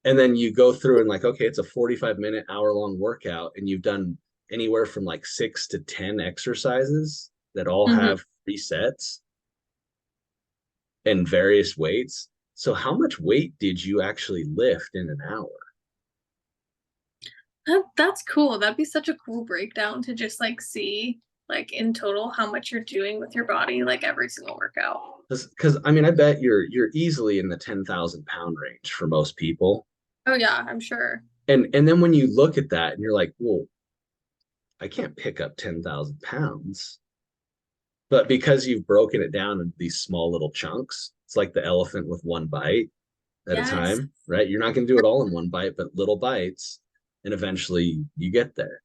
And then you go through and like, okay, it's a 45-minute, hour-long workout, and you've done anywhere from like 6 to 10 exercises that all Mm-hmm. have 3 sets and various weights. So how much weight did you actually lift in an hour? That's cool. That'd be such a cool breakdown to just like see like in total how much you're doing with your body, like every single workout. Because I mean, I bet you're easily in the 10,000 pound range for most people. Oh yeah, I'm sure. And then when you look at that and you're like, well, I can't pick up 10,000 pounds. But because you've broken it down into these small little chunks, it's like the elephant with one bite at a Yes. time, right? You're not going to do it all in one bite, but little bites, and eventually you get there.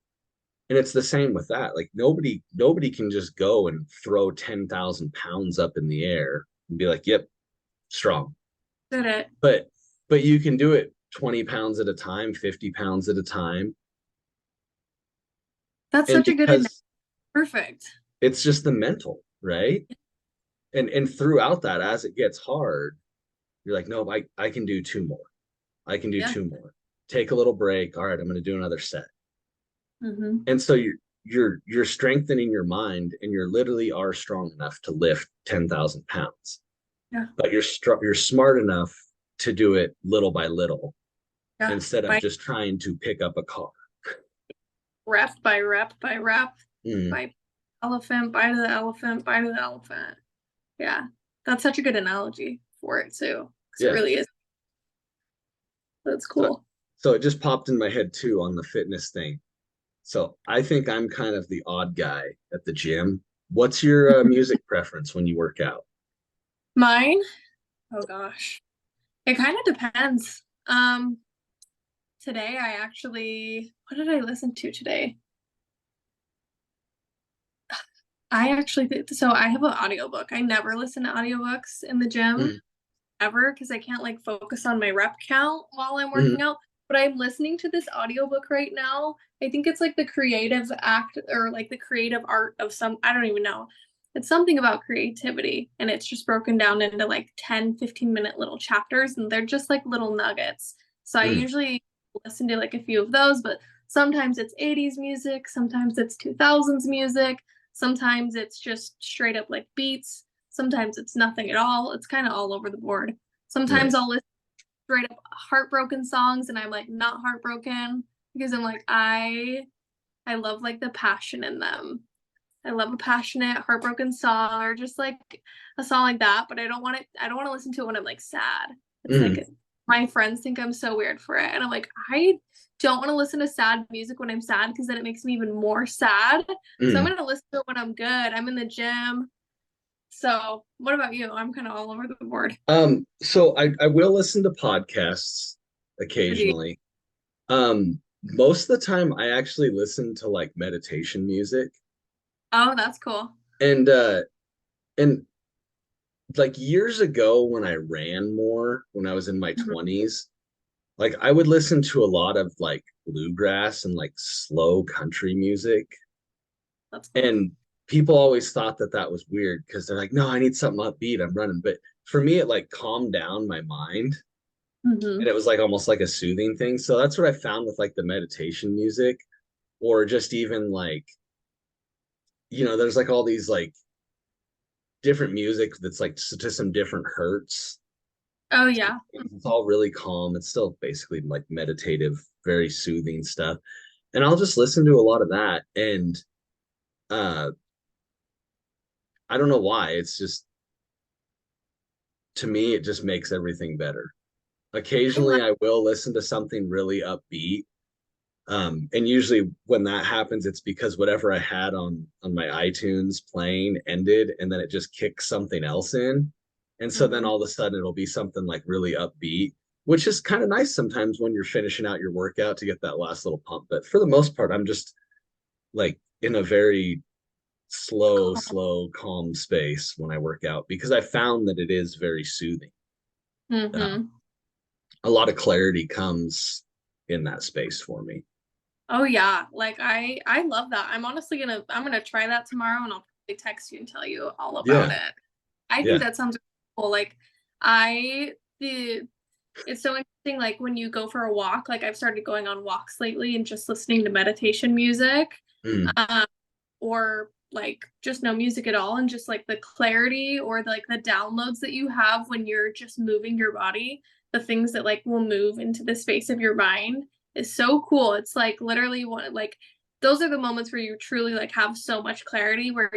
And it's the same with that. Like nobody can just go and throw 10,000 pounds up in the air and be like, yep, strong. Did it. But but you can do it 20 pounds at a time, 50 pounds at a time. That's And such a good analogy. because Perfect. it's just the mental, right? And throughout that, as it gets hard, you're like, no, I can do two more. I can do Yeah. two more. Take a little break. All right, I'm going to do another set. Mm-hmm. And so you're strengthening your mind, and you literally are strong enough to lift 10,000 pounds. Yeah. But you're smart enough to do it little by little Yeah. instead of By just trying to pick up a car. rep by rep by rep Mm, by elephant, bite of the elephant, bite of the elephant. Yeah. That's such a good analogy for it too. Because it yeah. really is. That's So cool. so it just popped in my head too on the fitness thing. So I think I'm kind of the odd guy at the gym. What's your music preference when you work out? Mine? Oh gosh. It kind of depends. Today I actually, what did I listen to today? I actually so I have an audiobook. I never listen to audiobooks in the gym Mm, ever because I can't like focus on my rep count while I'm mm, working out. But I'm listening to this audiobook right now. I think it's like the creative act or like the creative art of some, I don't even know. It's something about creativity and it's just broken down into like 10-15 minute little chapters and they're just like little nuggets. So I mm, usually listen to like a few of those, but sometimes it's 80s music, sometimes it's 2000s music, sometimes it's just straight up like beats. Sometimes it's nothing at all. It's kind of all over the board. Sometimes nice. I'll listen to straight up heartbroken songs and I'm like not heartbroken because I'm like I love like the passion in them. I love a passionate heartbroken song or just like a song like that, but I don't want to listen to it when I'm like sad. It's Mm, like my friends think I'm so weird for it and I'm like I don't want to listen to sad music when I'm sad because then it makes me even more sad. So I'm mm. going to listen to it when I'm good. I'm in the gym. So, what about you? I'm kind of all over the board. So I will listen to podcasts occasionally. Most of the time I actually listen to like meditation music. Oh, that's cool. And like years ago when I ran more, when I was in my Mhm. 20s, like I would listen to a lot of like bluegrass and like slow country music. That's cool. And people always thought that that was weird because they're like, no, I need something upbeat. I'm running. But for me, it like calmed down my mind, and Hmm. it was like almost like a soothing thing. So that's what I found with like the meditation music, or just even like, there's like all these like different music that's like to some different hertz. Oh, yeah. It's all really calm. It's still basically like meditative, very soothing stuff. And I'll just listen to a lot of that. And uh I don't know why. It's just, to me, it just makes everything better. I love, Occasionally I will listen to something really upbeat. And usually when that happens, it's because whatever I had on my iTunes playing ended, and then it just kicks something else in. And so then mhm. all of a sudden it'll be something like really upbeat, which is kind of nice sometimes when you're finishing out your workout to get that last little pump. But for the most part, I'm just like in a very Cool. slow, calm space when I work out because I found that it is very soothing. Um, Hmm. a lot of clarity comes in that space for me. Oh, yeah. Like I love that. I'm gonna try that tomorrow and I'll probably text you and tell you all about Yeah, it. I think yeah. that sounds cool. Like I the it's so interesting. Like when you go for a walk, like I've started going on walks lately and just listening to meditation music. Mm, Um, or like just no music at all and just like the clarity or like the downloads that you have when you're just moving your body, the things that like will move into the space of your mind is so cool. It's like literally one like those are the moments where you truly like have so much clarity where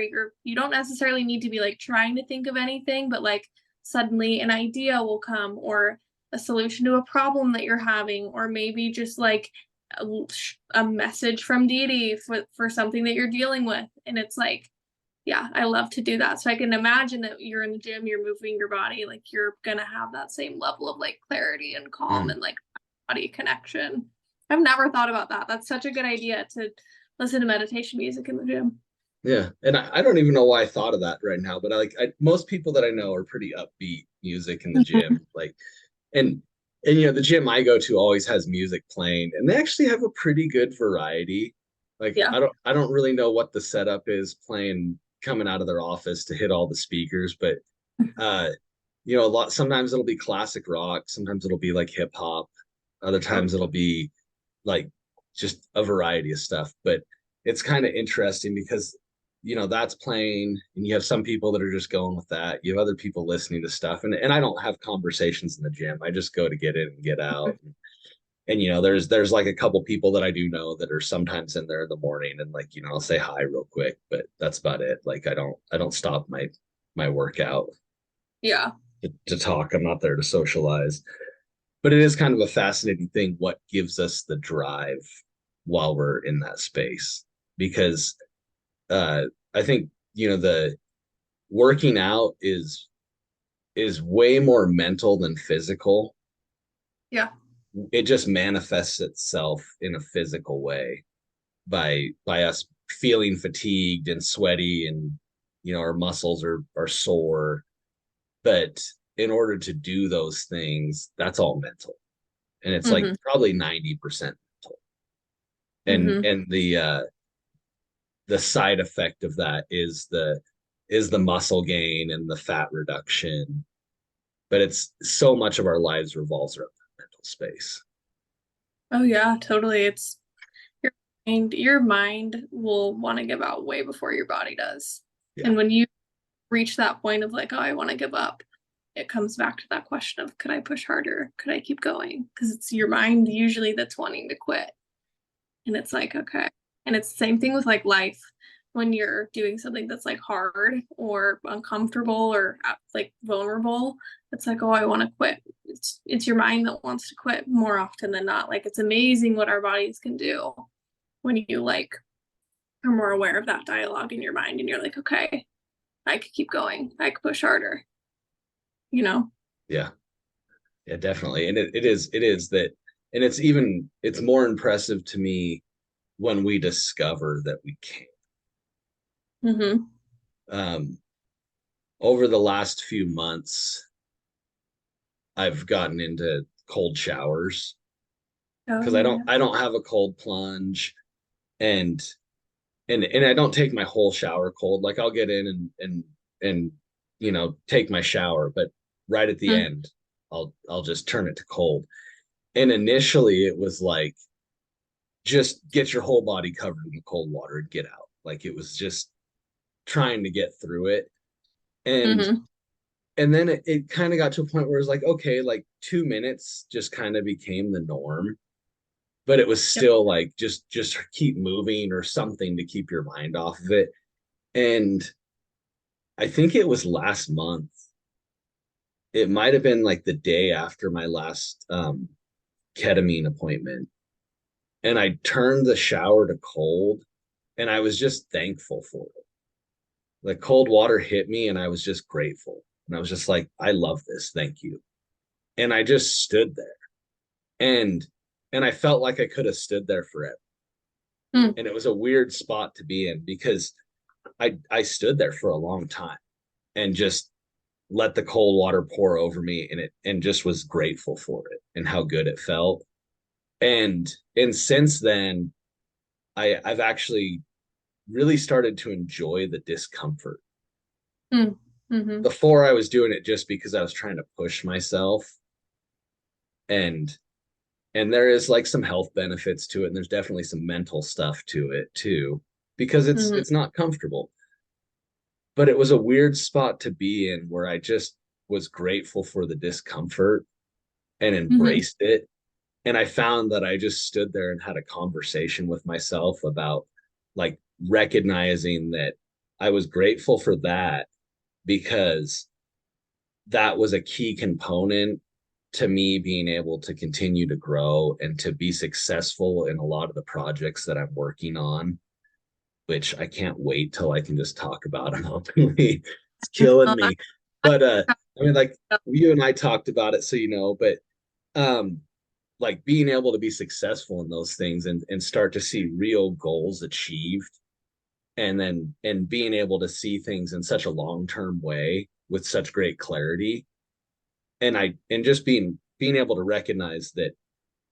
you don't necessarily need to be like trying to think of anything but like suddenly an idea will come or a solution to a problem that you're having, or maybe just like a, a message from deity for something that you're dealing with. And it's like, yeah, I love to do that. So I can imagine that you're in the gym, you're moving your body, like you're gonna have that same level of like clarity and calm Mm. and like body connection. I've never thought about that. That's such a good idea to listen to meditation music in the gym. Yeah, and I don't even know why I thought of that right now, but most people that I know are pretty upbeat music in the Mhm. gym. And you know, the gym I go to always has music playing, and they actually have a pretty good variety. Like Yeah. I don't really know what the setup is playing coming out of their office to hit all the speakers, but uh, you know, a lot sometimes it'll be classic rock, sometimes it'll be like hip hop, other times it'll be like just a variety of stuff. But it's kind of interesting because you know that's playing and you have some people that are just going with that. You have other people listening to stuff, and I don't have conversations in the gym. I just go to get in and get out. And you know, there's like a couple people that I do know that are sometimes in there in the morning and like, you know, I'll say hi real quick, but that's about it. Like I don't stop my workout Yeah. to talk. I'm not there to socialize. But it is kind of a fascinating thing what gives us the drive while we're in that space. Because uh I think, you know, the working out is way more mental than physical. Yeah. It just manifests itself in a physical way by us feeling fatigued and sweaty and you know our muscles are sore. But in order to do those things, that's all mental. And it's like Hmm. probably 90% mental. Hmm. And the side effect of that is the muscle gain and the fat reduction. But it's so much of our lives revolves around that mental space. Oh yeah, totally. It's your mind will want to give out way before your body does. Yeah. And when you reach that point of like, oh, I want to give up, it comes back to that question of could I push harder? Could I keep going? Because it's your mind usually that's wanting to quit. And it's like, okay. And it's the same thing with like life. When you're doing something that's like hard or uncomfortable or like vulnerable, it's like, oh, I want to quit. It's your mind that wants to quit more often than not. Like it's amazing what our bodies can do when you like are more aware of that dialogue in your mind and you're like, okay, I could keep going. I could push harder, you know? Yeah. Yeah, definitely. And it is that, and it's more impressive to me when we discover that we can. Mm-hmm. Um, Over the last few months, I've gotten into cold showers because Oh, yeah. I don't have a cold plunge and and I don't take my whole shower cold. Like I'll get in and you know, take my shower, but right at the Mm-hmm. end, I'll just turn it to cold. And initially it was like just get your whole body covered in the cold water and get out. Like it was just trying to get through it. And Mm-hmm. then it kind of got to a point where it was like, okay, like 2 minutes just kind of became the norm. But it was Yep. still like just keep moving or something to keep your mind off of it. And I think it was last month. It might have been like the day after my last ketamine appointment. And I turned the shower to cold and I was just thankful for it. Like cold water hit me and I was just grateful. And I was just like, I love this. Thank you. And I just stood there. And I felt like I could have stood there forever. Mm. And it was a weird spot to be in because I stood there for a long time and just let the cold water pour over me and just was grateful for it and how good it felt. And since then I've actually really started to enjoy the discomfort. Mm. Mm-hmm. Before I was doing it just because I was trying to push myself and there is like some health benefits to it and there's definitely some mental stuff to it too because Mm-hmm. it's not comfortable. But it was a weird spot to be in where I just was grateful for the discomfort and Mm-hmm. embraced it. And I found that I just stood there and had a conversation with myself about like recognizing that I was grateful for that because that was a key component to me being able to continue to grow and to be successful in a lot of the projects that I'm working on, which I can't wait till I can just talk about them openly. It's killing Well, me. But I mean, like you and I talked about it, so you know, but um like being able to be successful in those things and start to see real goals achieved, and then and being able to see things in such a long-term way with such great clarity, and just being able to recognize that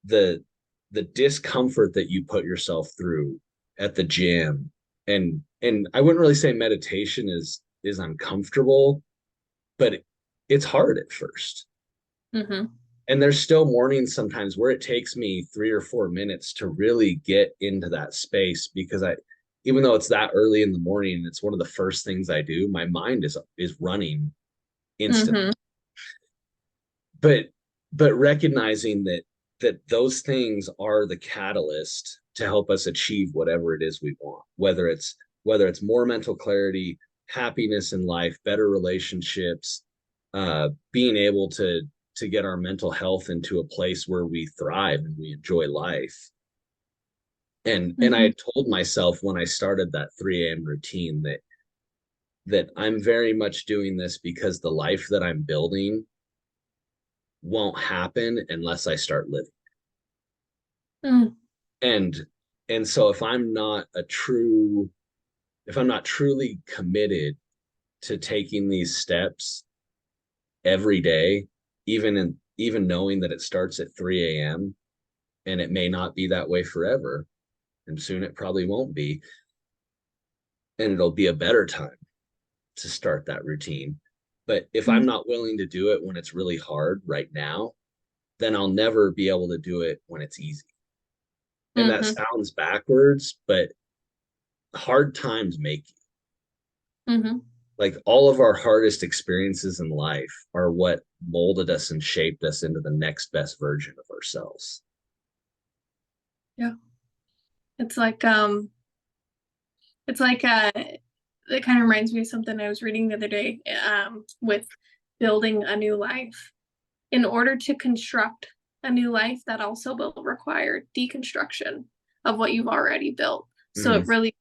the the discomfort that you put yourself through at the gym, and I wouldn't really say meditation is uncomfortable, but it's hard at first. hmm And there's still mornings sometimes where it takes me 3 or 4 minutes to really get into that space, because I, even though it's that early in the morning and it's one of the first things I do, my mind is running instantly. hmm But recognizing that those things are the catalyst to help us achieve whatever it is we want, whether it's more mental clarity, happiness in life, better relationships, being able to get our mental health into a place where we thrive and we enjoy life. And I hmm had told myself when I started that 3 a.m. routine that I'm very much doing this because the life that I'm building won't happen unless I start living. mm And so if I'm not truly committed to taking these steps every day, even knowing that it starts at 3 a.m. and it may not be that way forever, and soon it probably won't be, and it'll be a better time to start that routine. But if I'm not willing to do it when it's really hard right now, then I'll never be able to do it when it's easy. And that hmm sounds backwards, but hard times make you. hmm Like all of our hardest experiences in life are what molded us and shaped us into the next best version of ourselves. Yeah. It's like it's like it kind of reminds me of something I was reading the other day with building a new life. In order to construct a new life, that also will require deconstruction of what you've already built. So Mm, it really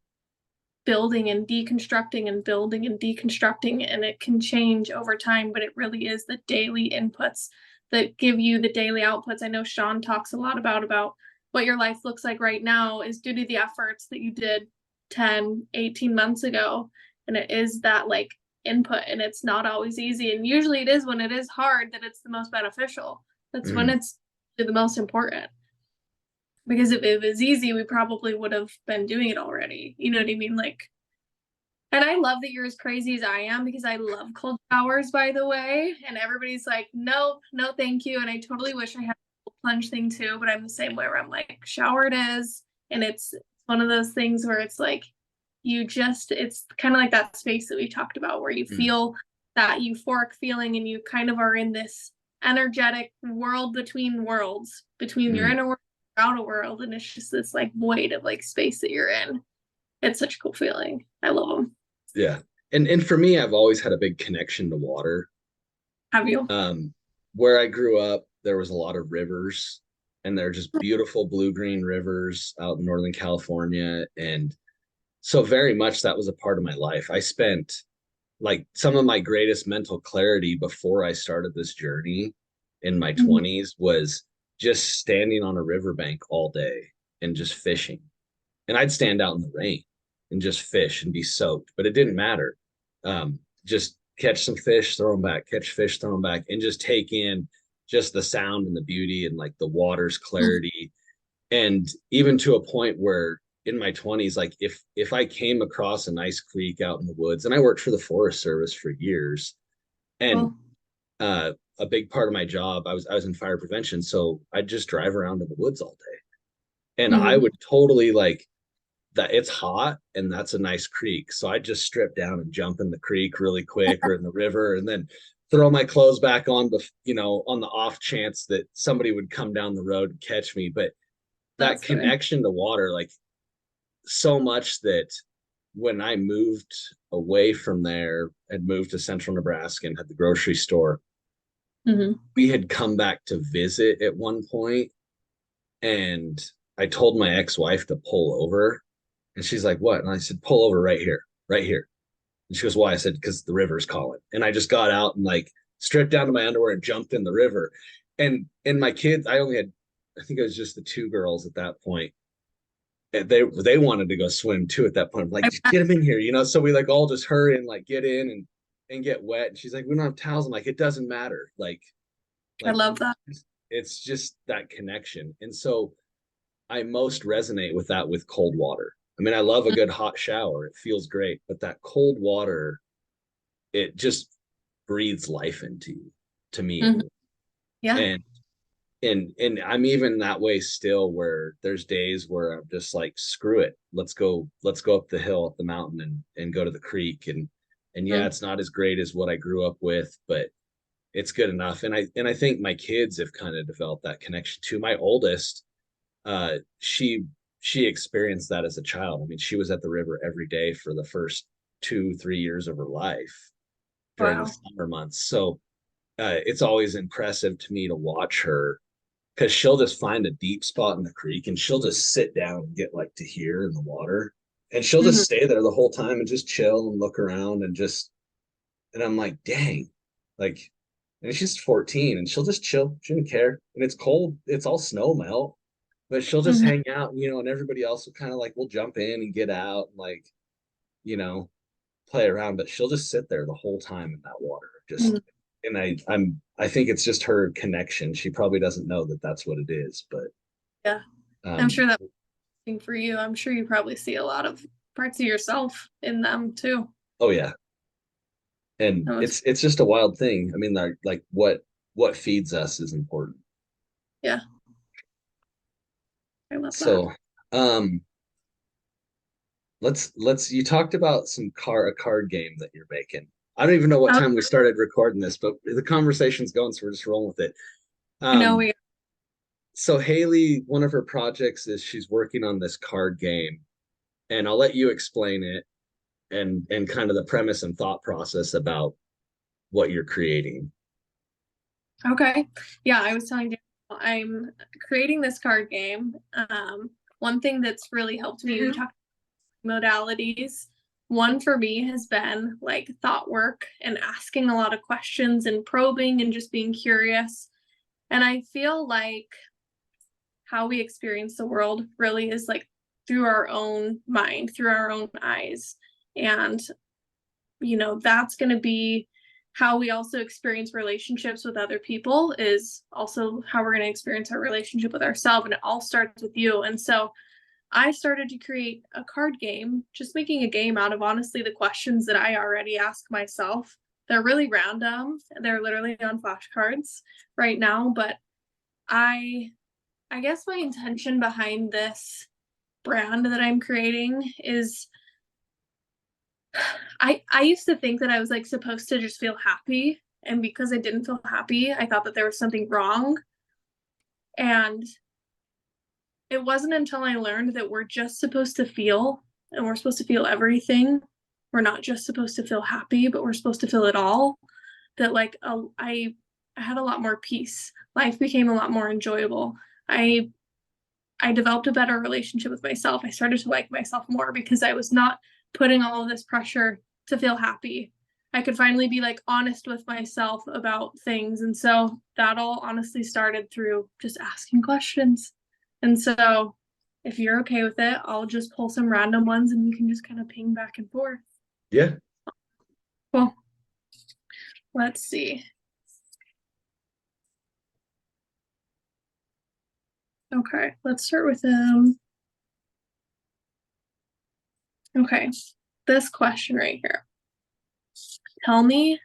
building and deconstructing and building and deconstructing, and it can change over time, but it really is the daily inputs that give you the daily outputs. I know Sean talks a lot about what your life looks like right now is due to the efforts that you did 10, 18 months ago. And it is that like input, and it's not always easy. And usually it is when it is hard that it's the most beneficial. That's when mm, it's the most important. Because if it was easy, we probably would have been doing it already. You know what I mean? Like, and I love that you're as crazy as I am because I love cold showers, by the way. And everybody's like, nope, no, thank you. And I totally wish I had a cold plunge thing too, but I'm the same way where I'm like, shower it is. And it's one of those things where it's like, it's kind of like that space that we talked about where you mm, feel that euphoric feeling and you kind of are in this energetic world between worlds, between your mm. inner world and your outer world. And it's just this like void of like space that you're in. It's such a cool feeling. I love them. Yeah. And for me, I've always had a big connection to water. Have you? Um, where I grew up, there was a lot of rivers, and they're just beautiful blue-green rivers out in Northern California. And so very much that was a part of my life. I spent like some of my greatest mental clarity before I started this journey in my Mhm. 20s was just standing on a riverbank all day and just fishing. And I'd stand out in the rain and just fish and be soaked, but it didn't matter. Just catch some fish, throw them back, catch fish, throw them back, and just take in just the sound and the beauty and like the water's clarity. And even to a point where in my 20s, like if I came across a nice creek out in the woods, and I worked for the Forest Service for years, and Cool. a big part of my job, I was in fire prevention, so I'd just drive around in the woods all day, and I hmm would totally like that. It's hot and that's a nice creek, so I just strip down and jump in the creek really quick or in the river, and then throw my clothes back on, on the off chance that somebody would come down the road and catch me. But that That's funny. connection to water, like so much that when I moved away from there and moved to central Nebraska and had the grocery store, Hmm. We had come back to visit at one point, and I told my ex-wife to pull over, and she's like, "What?" And I said, "Pull over right here, right here." And she goes, "Why?" I said, "Because the river's calling." And I just got out and like stripped down to my underwear and jumped in the river. And my kids, I only had, I think it was just the two girls at that point. And they wanted to go swim too at that point. I'm like, I, just get them in here, you know. So we like all just hurry and like get in and get wet. And she's like, "We don't have towels." I'm like, "It doesn't matter. I Like love that. it's just that connection." And so I most resonate with that with cold water. I mean, I love a good hot shower. It feels great, but that cold water, it just breathes life into you, to me Mhm. anyway. Yeah. And and I'm even that way still, where there's days where I'm just like, screw it. Let's go up the hill, up the mountain, and go to the creek. And yeah, Mhm. it's not as great as what I grew up with, but it's good enough. And I think my kids have kind of developed that connection too. My oldest, uh, she she experienced that as a child. I mean, she was at the river every day for the first 2, 3 years of her life during the Wow. summer months. So it's always impressive to me to watch her, because she'll just find a deep spot in the creek and she'll just sit down and get like to here in the water, and she'll just Hmm. stay there the whole time and just chill and look around and just, and I'm like, dang, like, and she's 14 and she'll just chill. She didn't care. And it's cold, it's all snow melt, but she'll just Hmm. hang out, you know, and everybody else will kind of like, will jump in and get out and like, you know, play around, but she'll just sit there the whole time in that water. Just, and I think it's just her connection. She probably doesn't know that that's what it is, but Yeah. I'm um, sure that's for you. I'm sure you probably see a lot of parts of yourself in them too. oh yeah, and That was, it's just a wild thing. I mean, like what feeds us is important. yeah, I love that. So, um, let's you talked about a card game that you're making. I don't even know what I time we started recording this, but the conversation's going, so we're just rolling with it. know Um, we so Hailey, one of her projects is she's working on this card game, and I'll let you explain it and kind of the premise and thought process about what you're creating. okay. Yeah, I was telling you I'm creating this card game. One thing that's really helped me, we talked modalities. One for me has been like thought work and asking a lot of questions and probing and just being curious. And I feel like how we experience the world really is like through our own mind, through our own eyes. And, that's going to be how we also experience relationships with other people, is also how we're going to experience our relationship with ourselves. And it all starts with you. And so I started to create a card game, just making a game out of honestly the questions that I already ask myself. They're really random. They're literally on flashcards right now, but I I guess my intention behind this brand that I'm creating is I used to think that I was like supposed to just feel happy, and because I didn't feel happy, I thought that there was something wrong. And it wasn't until I learned that we're just supposed to feel, and we're supposed to feel everything. We're not just supposed to feel happy, but we're supposed to feel it all. That like I had a lot more peace. Life became a lot more enjoyable. I I developed a better relationship with myself. I started to like myself more because I was not putting all of this pressure to feel happy. I could finally be like honest with myself about things. And so that all honestly started through just asking questions. And so if you're okay with it, I'll just pull some random ones and we can just kind of ping back and forth. Yeah. Well, let's see. Okay, let's start with okay, this question right here. Tell me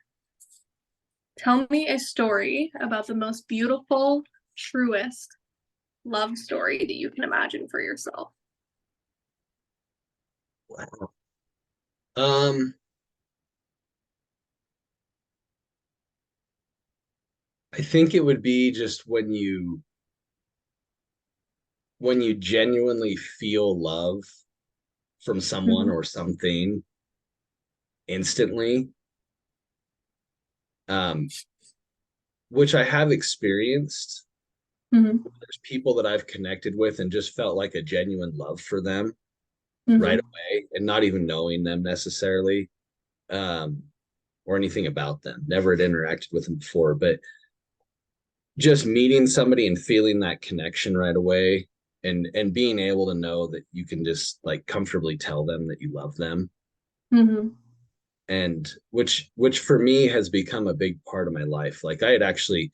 Tell me a story about the most beautiful, truest love story that you can imagine for yourself. Wow. Um, I think it would be just when you genuinely feel love from someone Mhm. or something instantly. Um, which I have experienced. Hmm. There's people that I've connected with and just felt like a genuine love for them right Hmm. away, and not even knowing them necessarily, um, or anything about them. Never had interacted with them before, but just meeting somebody and feeling that connection right away, and being able to know that you can just like comfortably tell them that you love them, Hmm. and which for me has become a big part of my life. Like I had actually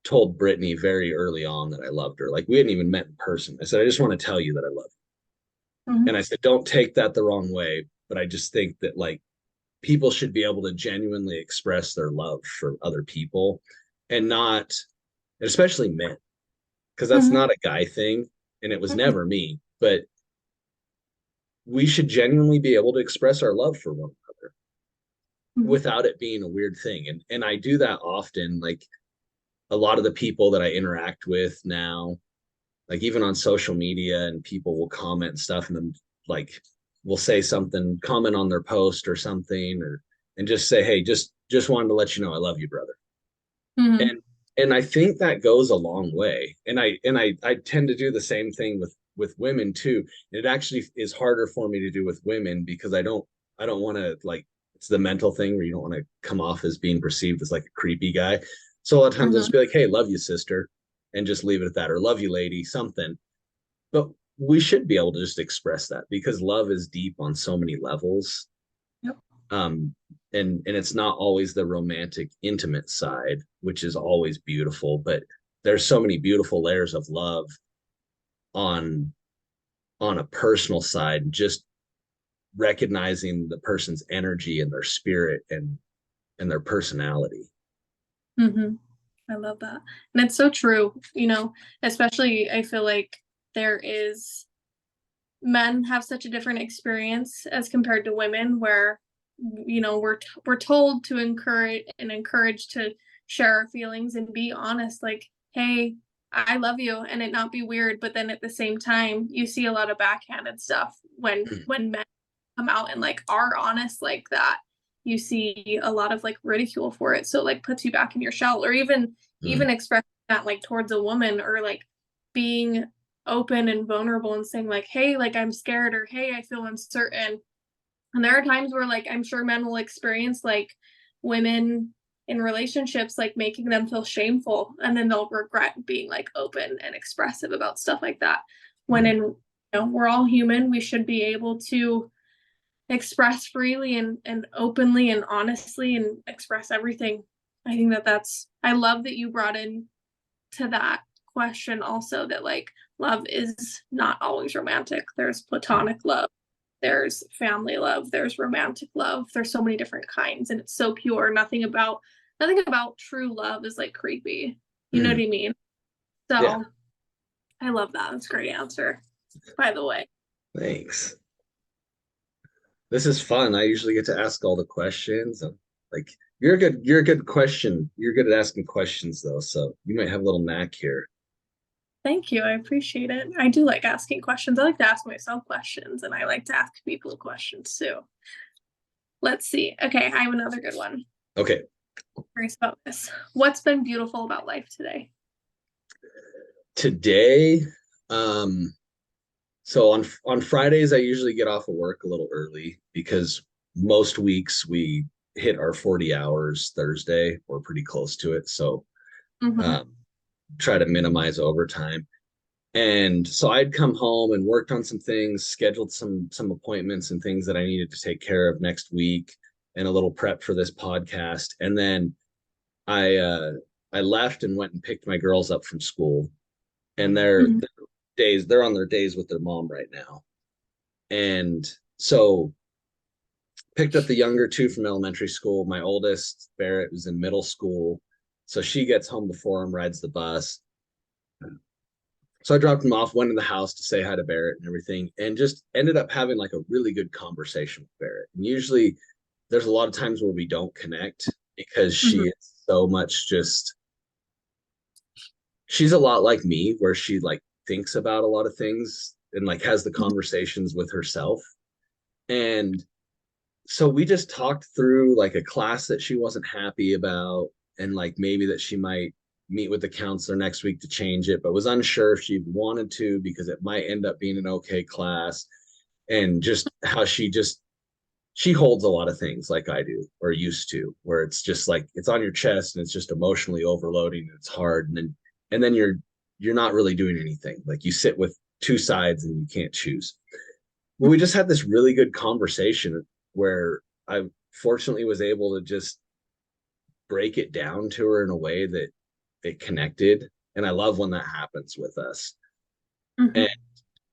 told Brittany very early on that I loved her. Like we hadn't even met in person. I said, I just want to tell you that I love you. And I Hmm. said, don't take that the wrong way, but I just think that like people should be able to genuinely express their love for other people, and not, especially men, because that's Hmm. not a guy thing, and it was never me, but we should genuinely be able to express our love for one another Hmm. without it being a weird thing. And I do that often. Like a lot of the people that I interact with now, like even on social media, and people will comment and stuff, and then like will say something, comment on their post or something, or and just say, hey, just wanted to let you know I love you, brother. Hmm. And I think that goes a long way. And I tend to do the same thing with women too. It actually is harder for me to do with women because I don't want to, like, it's the mental thing where you don't want to come off as being perceived as like a creepy guy. So a lot of times I'll Hmm. just be like, hey, love you, sister, and just leave it at that, or love you, lady, something. But we should be able to just express that because love is deep on so many levels. Yep. um and it's not always the romantic intimate side, which is always beautiful, but there's so many beautiful layers of love on on a personal side, just recognizing the person's energy and their spirit and their personality. Hmm. I love that. And it's so true, especially I feel like there is men have such a different experience as compared to women where we're told to encourage to share our feelings and be honest, like, hey, I love you, and it not be weird. But then at the same time you see a lot of backhanded stuff when men come out and like are honest like that. You see a lot of like ridicule for it, so it like puts you back in your shell, or even Mm. expressing that like towards a woman, or like being open and vulnerable and saying like, hey, like I'm scared, or hey, I feel uncertain. And there are times where like I'm sure men will experience like women in relationships like making them feel shameful, and then they'll regret being like open and expressive about stuff like that. When Mm. in we're all human, we should be able to express freely and openly and honestly and express everything. I think that's I love that you brought in to that question also, that like love is not always romantic. There's platonic love, there's family love, there's romantic love. There's so many different kinds, and it's so pure. Nothing about true love is like creepy. You know what Mm. I mean? Yeah, So I love that. That's a great answer, by the way. thanks. This is fun. I usually get to ask all the questions. And like, you're good at asking questions though, so you might have a little knack here. Thank you. I appreciate it. I do like asking questions. I like to ask myself questions, and I like to ask people questions too. Let's see. Okay, I have another good one. Okay. Curious about this. What's been beautiful about life today? Today, um, so on Fridays I usually get off of work a little early because most weeks we hit our 40 hours Thursday. We're pretty close to it. So Mm-hmm. um, try to minimize overtime. And so I'd come home and worked on some things, scheduled some appointments and things that I needed to take care of next week, and a little prep for this podcast. And then I uh I left and went and picked my girls up from school. And Mm-hmm. they're on their days with their mom right now. And so picked up the younger two from elementary school. My oldest, Barrett, was in middle school. So she gets home before him, rides the bus. So I dropped him off, went in the house to say hi to Barrett and everything, and just ended up having like a really good conversation with Barrett. And usually there's a lot of times where we don't connect because Mm-hmm. she is so much just, she's a lot like me, where she like thinks about a lot of things and like has the conversations with herself. And so we just talked through like a class that she wasn't happy about. and like maybe that she might meet with the counselor next week to change it, but was unsure if she wanted to because it might end up being an okay class. And just how she holds a lot of things like I do or used to, where it's just like it's on your chest and it's just emotionally overloading and it's hard. And then you're not really doing anything. Like you sit with two sides and you can't choose. Well, we just had this really good conversation where I fortunately was able to just break it down to her in a way that it connected. And I love when that happens with us. Hmm. And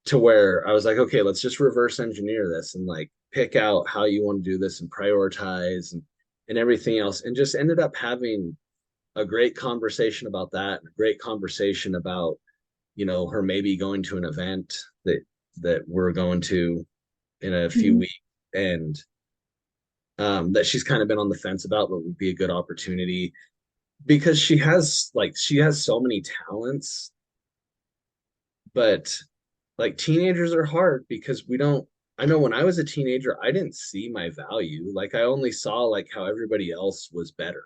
to where I was like, okay, let's just reverse engineer this and like pick out how you want to do this and prioritize and everything else. And just ended up having a great conversation about that, and a great conversation about, her maybe going to an event that we're going to in a few Hmm. weeks, and that she's kind of been on the fence about, but would be a good opportunity because she has so many talents, but like teenagers are hard because we don't I know when I was a teenager, I didn't see my value. Like I only saw like how everybody else was better.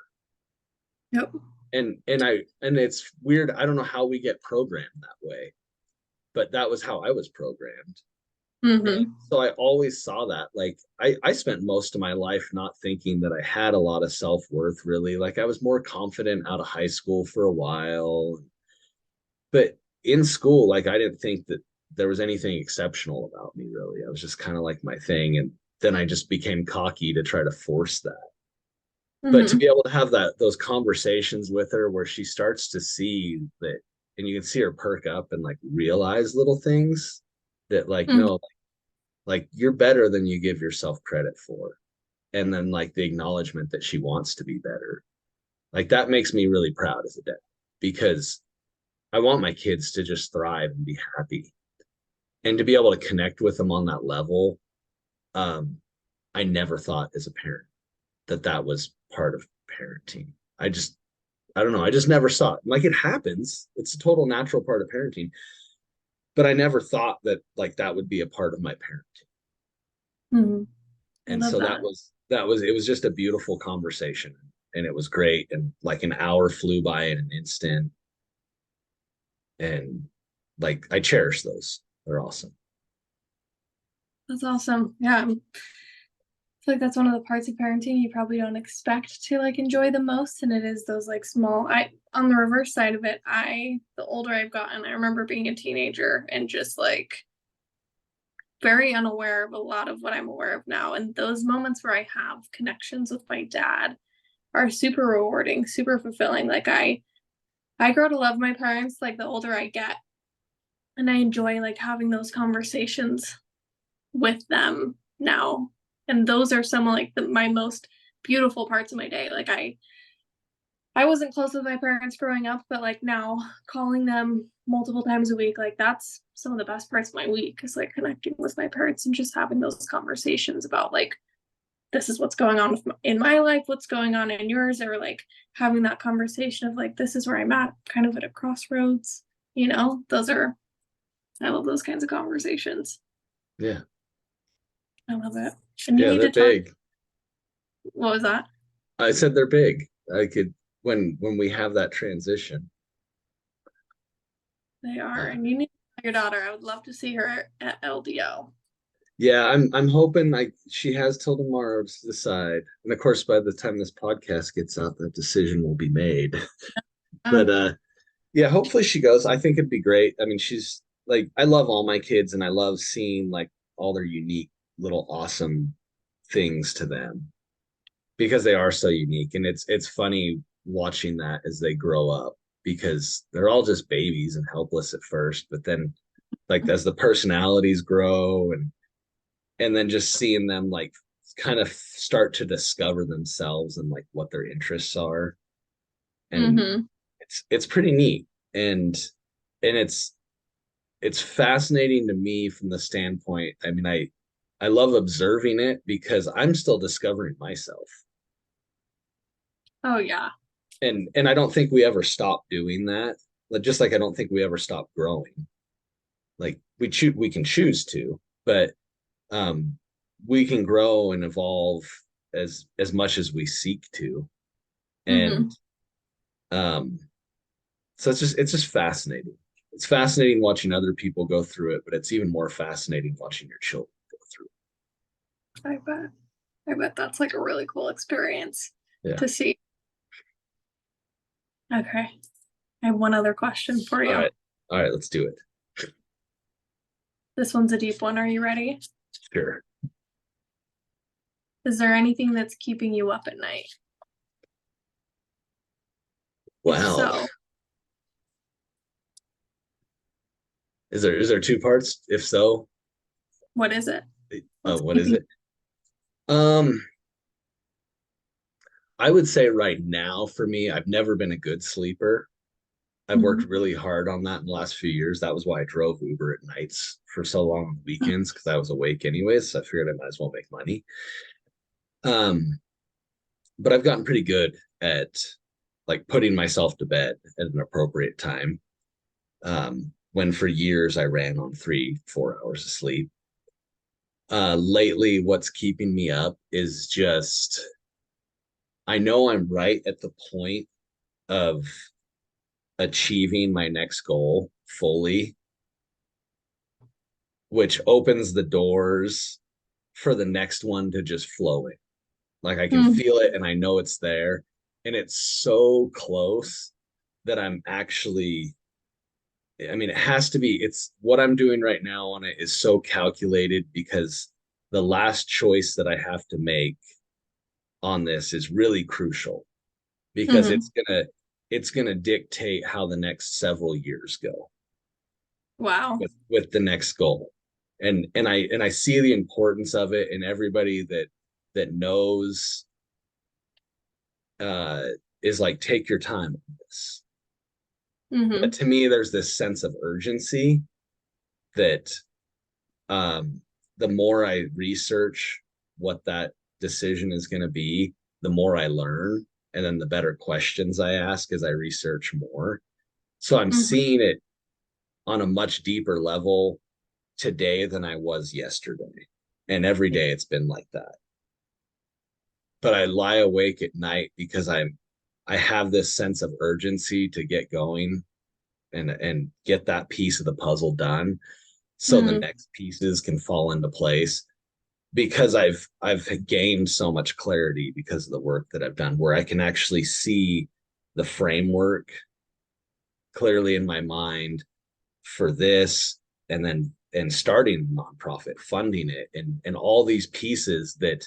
Yep. And it's weird. I don't know how we get programmed that way, but that was how I was programmed. And Hmm. so I always saw that. Like I spent most of my life not thinking that I had a lot of self-worth really. Like I was more confident out of high school for a while. But in school, like I didn't think that there was anything exceptional about me really. I was just kind of like my thing. And then I just became cocky to try to force that. But to be Hmm. able to have those conversations with her where she starts to see that, and you can see her perk up and like realize little things that like, Hmm. no, like you're better than you give yourself credit for. And then like the acknowledgement that she wants to be better. Like that makes me really proud as a dad because I want my kids to just thrive and be happy and to be able to connect with them on that level. um I never thought as a parent that that was part of parenting. I don't know, I just never saw it. Like it happens, it's a total natural part of parenting, but I never thought that like that would be a part of my parenting. Hmm. I And love so that. it was just a beautiful conversation, and it was great, and like an hour flew by in an instant, and like I cherish those. They're awesome. That's awesome. Yeah. Feel like that's one of the parts of parenting you probably don't expect to like enjoy the most. And it is those like small, I, on the reverse side of it, the older I've gotten, I remember being a teenager and just like very unaware of a lot of what I'm aware of now. And those moments where I have connections with my dad are super rewarding, super fulfilling. Like I grow to love my parents like the older I get. And I enjoy like having those conversations with them now. And those are some of like my most beautiful parts of my day. Like I wasn't close with my parents growing up, but like now calling them multiple times a week, like that's some of the best parts of my week is like connecting with my parents and just having those conversations about like this is what's going on in my life, what's going on in yours, or like having that conversation of like this is where I'm at, kind of at a crossroads. Those are I love those kinds of conversations. Yeah. I love it. And you Yeah, need they're to talk. big. What was that? I said they're big. I could when we have that transition. They are. Uh, And you need to tell your daughter. I would love to see her at LDO. yeah, I'm hoping like she has till tomorrow to decide. And of course, by the time this podcast gets out, that decision will be made. But yeah, hopefully she goes. I think it'd be great. I mean, she's like I love all my kids and I love seeing like all their unique little awesome things to them because they are so unique. And it's funny watching that as they grow up because they're all just babies and helpless at first, but then like as the personalities grow and then just seeing them like kind of start to discover themselves and like what their interests are, and Mm-hmm. it's pretty neat. And it's fascinating to me from the standpoint, I mean, I love observing it because I'm still discovering myself. Oh yeah. And I don't think we ever stop doing that. Like just like I don't think we ever stop growing. Like we can choose to, but um we can grow and evolve as much as we seek to. And Mm-hmm. Um, so it's just fascinating. It's fascinating watching other people go through it, but it's even more fascinating watching your children go through I bet. I bet that's like a really cool experience it. Yeah. to see. Okay. I have one other question for All you. right. All right, let's do it. This one's a deep one. Are you ready? Sure. Is there anything that's keeping you up at night? If Wow. so, Is there two parts? If so, what is it? What's what is keeping it? Um, I would say right now for me, I've never been a good sleeper. I've worked Mhm. really hard on that in the last few years. That was why I drove Uber at nights for so long on the weekends because I was awake anyways. So I figured I might as well make money. Um, but I've gotten pretty good at like putting myself to bed at an appropriate time. When for years I ran on 3, 4 hours of sleep. Lately, what's keeping me up is just I know I'm right at the point of achieving my next goal fully, which opens the doors for the next one to just flow in. Like I can Mhm. feel it and I know it's there. And it's so close that I'm actually, I mean, it has to be, it's what I'm doing right now on it is so calculated because the last choice that I have to make on this is really crucial because Mhm. it's gonna dictate how the next several years go Wow. with the next goal. And I see the importance of it and everybody that knows uh is like take your time on this. But Mhm. to me, there's this sense of urgency that um the more I research what that decision is going to be, the more I learn, and then the better questions I ask as I research more. So I'm Mhm. seeing it on a much deeper level today than I was yesterday. And every day it's been like that. But I lie awake at night because I have this sense of urgency to get going and get that piece of the puzzle done so the Mhm. next pieces can fall into place because I've gained so much clarity because of the work that I've done where I can actually see the framework clearly in my mind for this and starting a nonprofit, funding it, and all these pieces that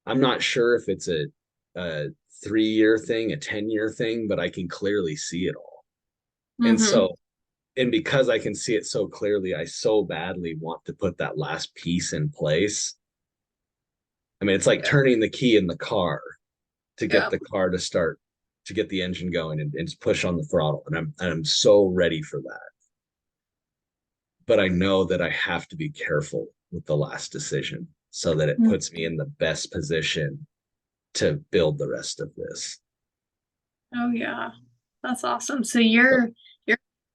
I'm not sure if it's a 3 year thing, a 10 year thing, but I can clearly see it all. And Mhm. so, and because I can see it so clearly, I so badly want to put that last piece in place. I mean, it's like Yeah. turning the key in the car to get Yeah. the car to start, to get the engine going and just push on the throttle. And I'm so ready for that. But I know that I have to be careful with the last decision so that it Mhm. puts me in the best position to build the rest of this. Oh yeah. That's awesome. So So you're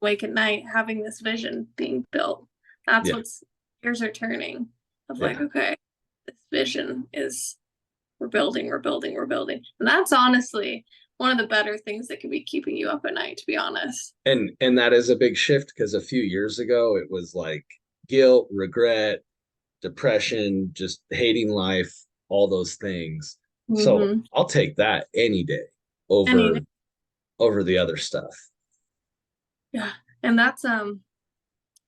awake at night having this vision being built. That's yeah, what's gears are turning of like, yeah. okay, this vision is we're building, we're building, we're building. And that's honestly one of the better things that could be keeping you up at night, to be honest. And that is a big shift because a few years ago it was like guilt, regret, depression, just hating life, all those things. So Mm-hmm. I'll take that any day And over the other stuff. yeah, and that's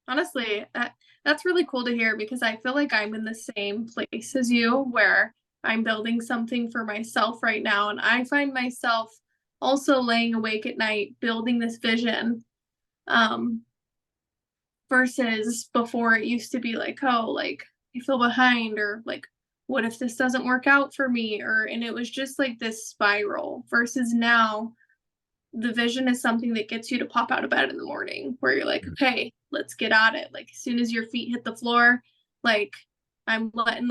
honestly that's really cool to hear because I feel like I'm in the same place as you where I'm building something for myself right now, and I find myself also laying awake at night building this vision. Um, versus before it used to be like, oh, like I feel behind or like what if this doesn't work out for me or and it was just like this spiral versus now the vision is something that gets you to pop out of bed in the morning where you're like, okay, let's get at it. Like as soon as your feet hit the floor, like I'm letting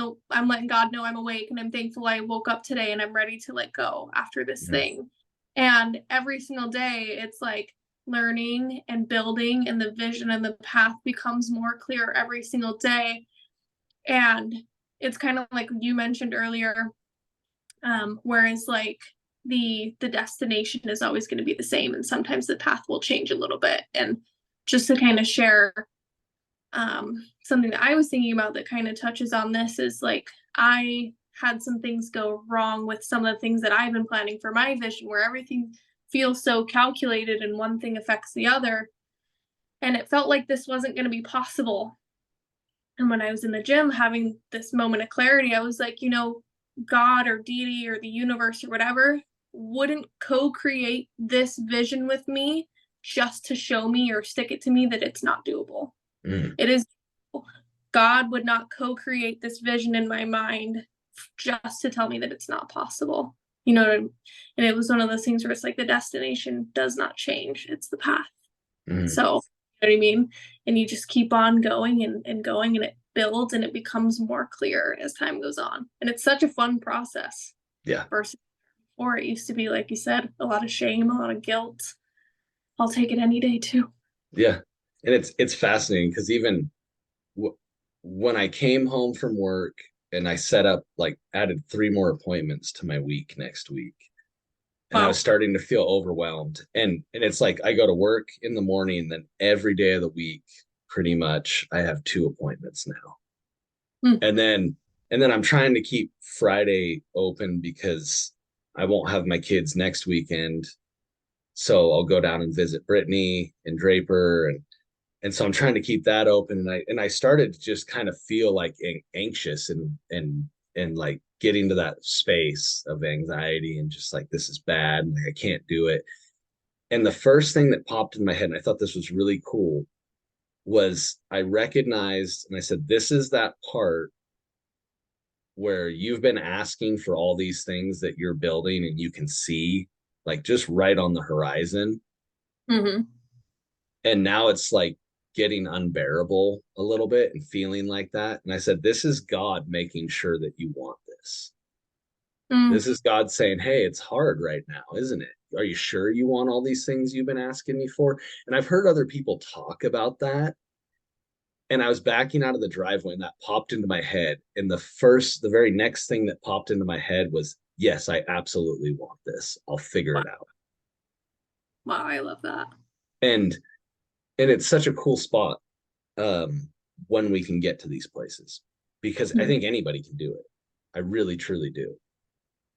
God know I'm awake and I'm thankful I woke up today and I'm ready to let go after this Mhm. thing. And every single day it's like learning and building and the vision and the path becomes more clear every single day. And it's kind of like you mentioned earlier, whereas like the destination is always going to be the same, and sometimes the path will change a little bit. And just to kind of share something that I was thinking about that kind of touches on this is like I had some things go wrong with some of the things that I've been planning for my vision, where everything feels so calculated and one thing affects the other. And it felt like this wasn't going to be possible. And when I was in the gym having this moment of clarity, I was like, God or deity or the universe or whatever wouldn't co-create this vision with me just to show me or stick it to me that it's not doable. Mm. It is. God would not co-create this vision in my mind just to tell me that it's not possible. And it was one of those things where it's like the destination does not change. It's the path. Mm. So, you know what I mean? And you just keep on going and going, and it builds and it becomes more clear as time goes on. And it's such a fun process. Yeah. Versus before, it used to be, like you said, a lot of shame, a lot of guilt. I'll take it any day too. Yeah. And it's fascinating because even when I came home from work and I set up, like, added 3 more appointments to my week next week, and I was Wow. starting to feel overwhelmed. And it's like I go to work in the morning, then every day of the week, pretty much, I have 2 appointments now. Hmm. And then I'm trying to keep Friday open because I won't have my kids next weekend. So I'll go down and visit Brittany and Draper, and so I'm trying to keep that open. And I started to just kind of feel like anxious and like getting to that space of anxiety and just like, this is bad, and like, I can't do it. And the first thing that popped in my head, and I thought this was really cool, was I recognized and I said, this is that part where you've been asking for all these things that you're building and you can see like just right on the horizon. Mm-hmm. And now it's like getting unbearable a little bit and feeling like that. And I said, this is God making sure that you want this. Mm. This is God saying, hey, it's hard right now, isn't it? Are you sure you want all these things you've been asking me for? And I've heard other people talk about that. And I was backing out of the driveway and that popped into my head. And the very next thing that popped into my head was, yes, I absolutely want this. I'll figure Wow. it out. Wow, I love that. And it's such a cool spot, um, when we can get to these places, because I Mm-hmm. think anybody can do it. I really, truly do.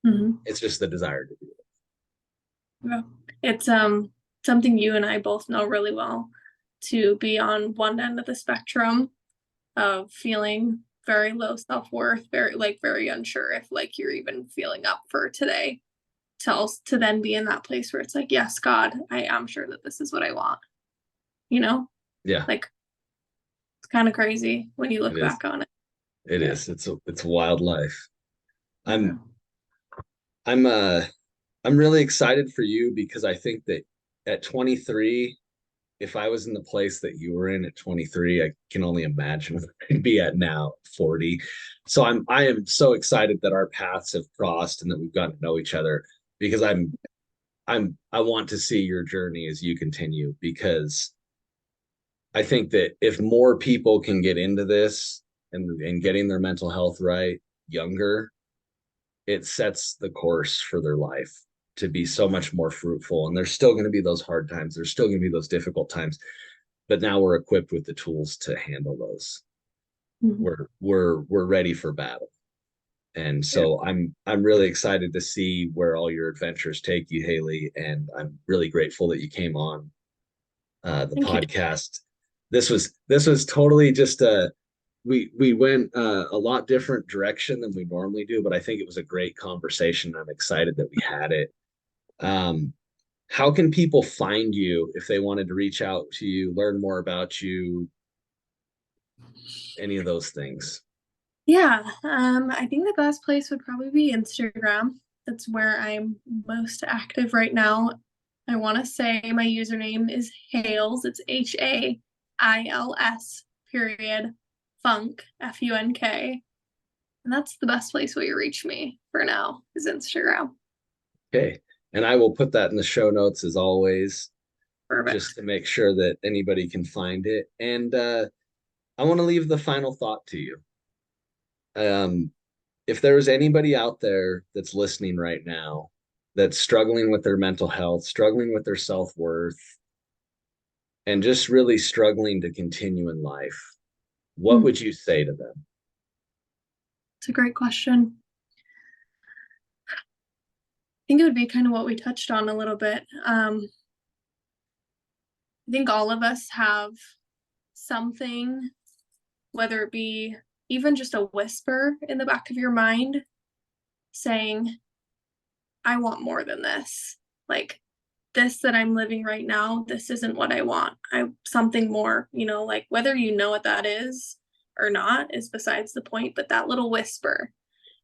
Mm-hmm. It's just the desire to do it. Yeah. It's something you and I both know really well, to be on one end of the spectrum of feeling very low self-worth, very unsure if like you're even feeling up for today, to then be in that place where it's like, yes, God, I am sure that this is what I want. You know? Yeah, Like, it's kind of crazy when you it look is. back on it. It Yeah. is. It's a wild life. Yeah. I'm I'm uh I'm really excited for you because I think that at 23, if I was in the place that you were in at 23, I can only imagine where I'd be at now, 40. So I am so excited that our paths have crossed and that we've gotten to know each other, because I want to see your journey as you continue, because I think that if more people can get into this and getting their mental health right younger, it sets the course for their life to be so much more fruitful. And there's still going to be those hard times. There's still going to be those difficult times, but now we're equipped with the tools to handle those. Mhm. We're ready for battle. And Yeah. so I'm really excited to see where all your adventures take you, Hailey. And I'm really grateful that you came on the Thank you. podcast. This was totally just we went a lot different direction than we normally do, but I think it was a great conversation. I'm excited that we had it. Um, how can people find you if they wanted to reach out to you, learn more about you, any of those things? Yeah, I think the best place would probably be Instagram. That's where I'm most active right now. I want to say my username is Hales. It's Hails period Funk Funk. And that's the best place where you reach me for now is Instagram. Okay. And I will put that in the show notes as always, just Perfect. to make sure that anybody can find it. And I want to leave the final thought to you. Um, if there is anybody out there that's listening right now that's struggling with their mental health, struggling with their self-worth, and just really struggling to continue in life, what Hmm. would you say to them? It's a great question. I think it would be kind of what we touched on a little bit. I think all of us have something, whether it be even just a whisper in the back of your mind saying, I want more than this. Like this that I'm living right now, this isn't what I want. I something more, like whether you know what that is or not is besides the point, but that little whisper,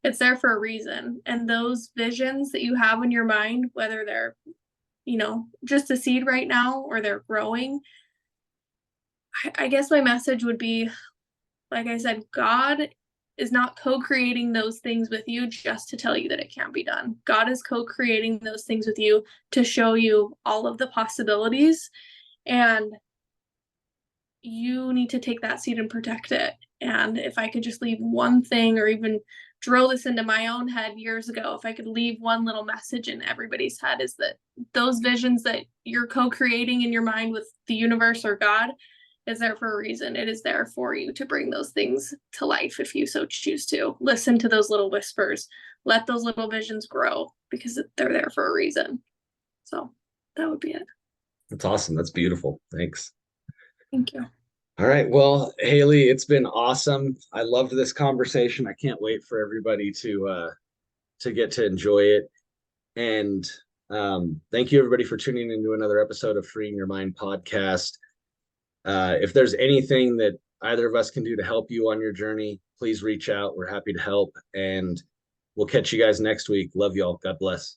it's there for a reason. And those visions that you have in your mind, whether they're, just a seed right now or they're growing, I guess my message would be, like I said, God is not co-creating those things with you just to tell you that it can't be done. God is co-creating those things with you to show you all of the possibilities, and you need to take that seed and protect it. And if I could just leave one thing or even drill this into my own head years ago, if I could leave one little message in everybody's head, is that those visions that you're co-creating in your mind with the universe or God is there for a reason. It is there for you to bring those things to life if you so choose to. Listen to those little whispers. Let those little visions grow because they're there for a reason. So that would be it. That's awesome. That's beautiful. Thanks. Thank you. All right. Well, Hailey, it's been awesome. I loved this conversation. I can't wait for everybody to get to enjoy it. And thank you everybody for tuning into another episode of Freeing Your Mind podcast. If there's anything that either of us can do to help you on your journey, please reach out. We're happy to help. And we'll catch you guys next week. Love y'all. God bless.